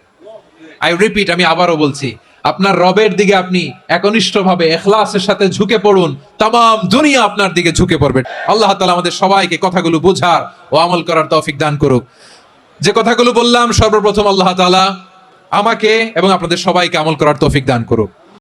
আই রিপিট, আমি আবারও বলছি, আপনার রবের দিকে আপনি একনিষ্ঠভাবে ইখলাসের সাথে ঝুঁকে পড়ুন, তামাম দুনিয়া আপনার দিকে ঝুঁকে পড়বে। আল্লাহ তাআলা আমাদের সবাইকে কথাগুলো বোঝার ও আমল করার তৌফিক দান করুক। যে কথাগুলো বললাম, সর্বপ্রথম আল্লাহ তাআলা আমাকে এবং আপনাদের সবাইকে আমল করার তৌফিক দান করুক।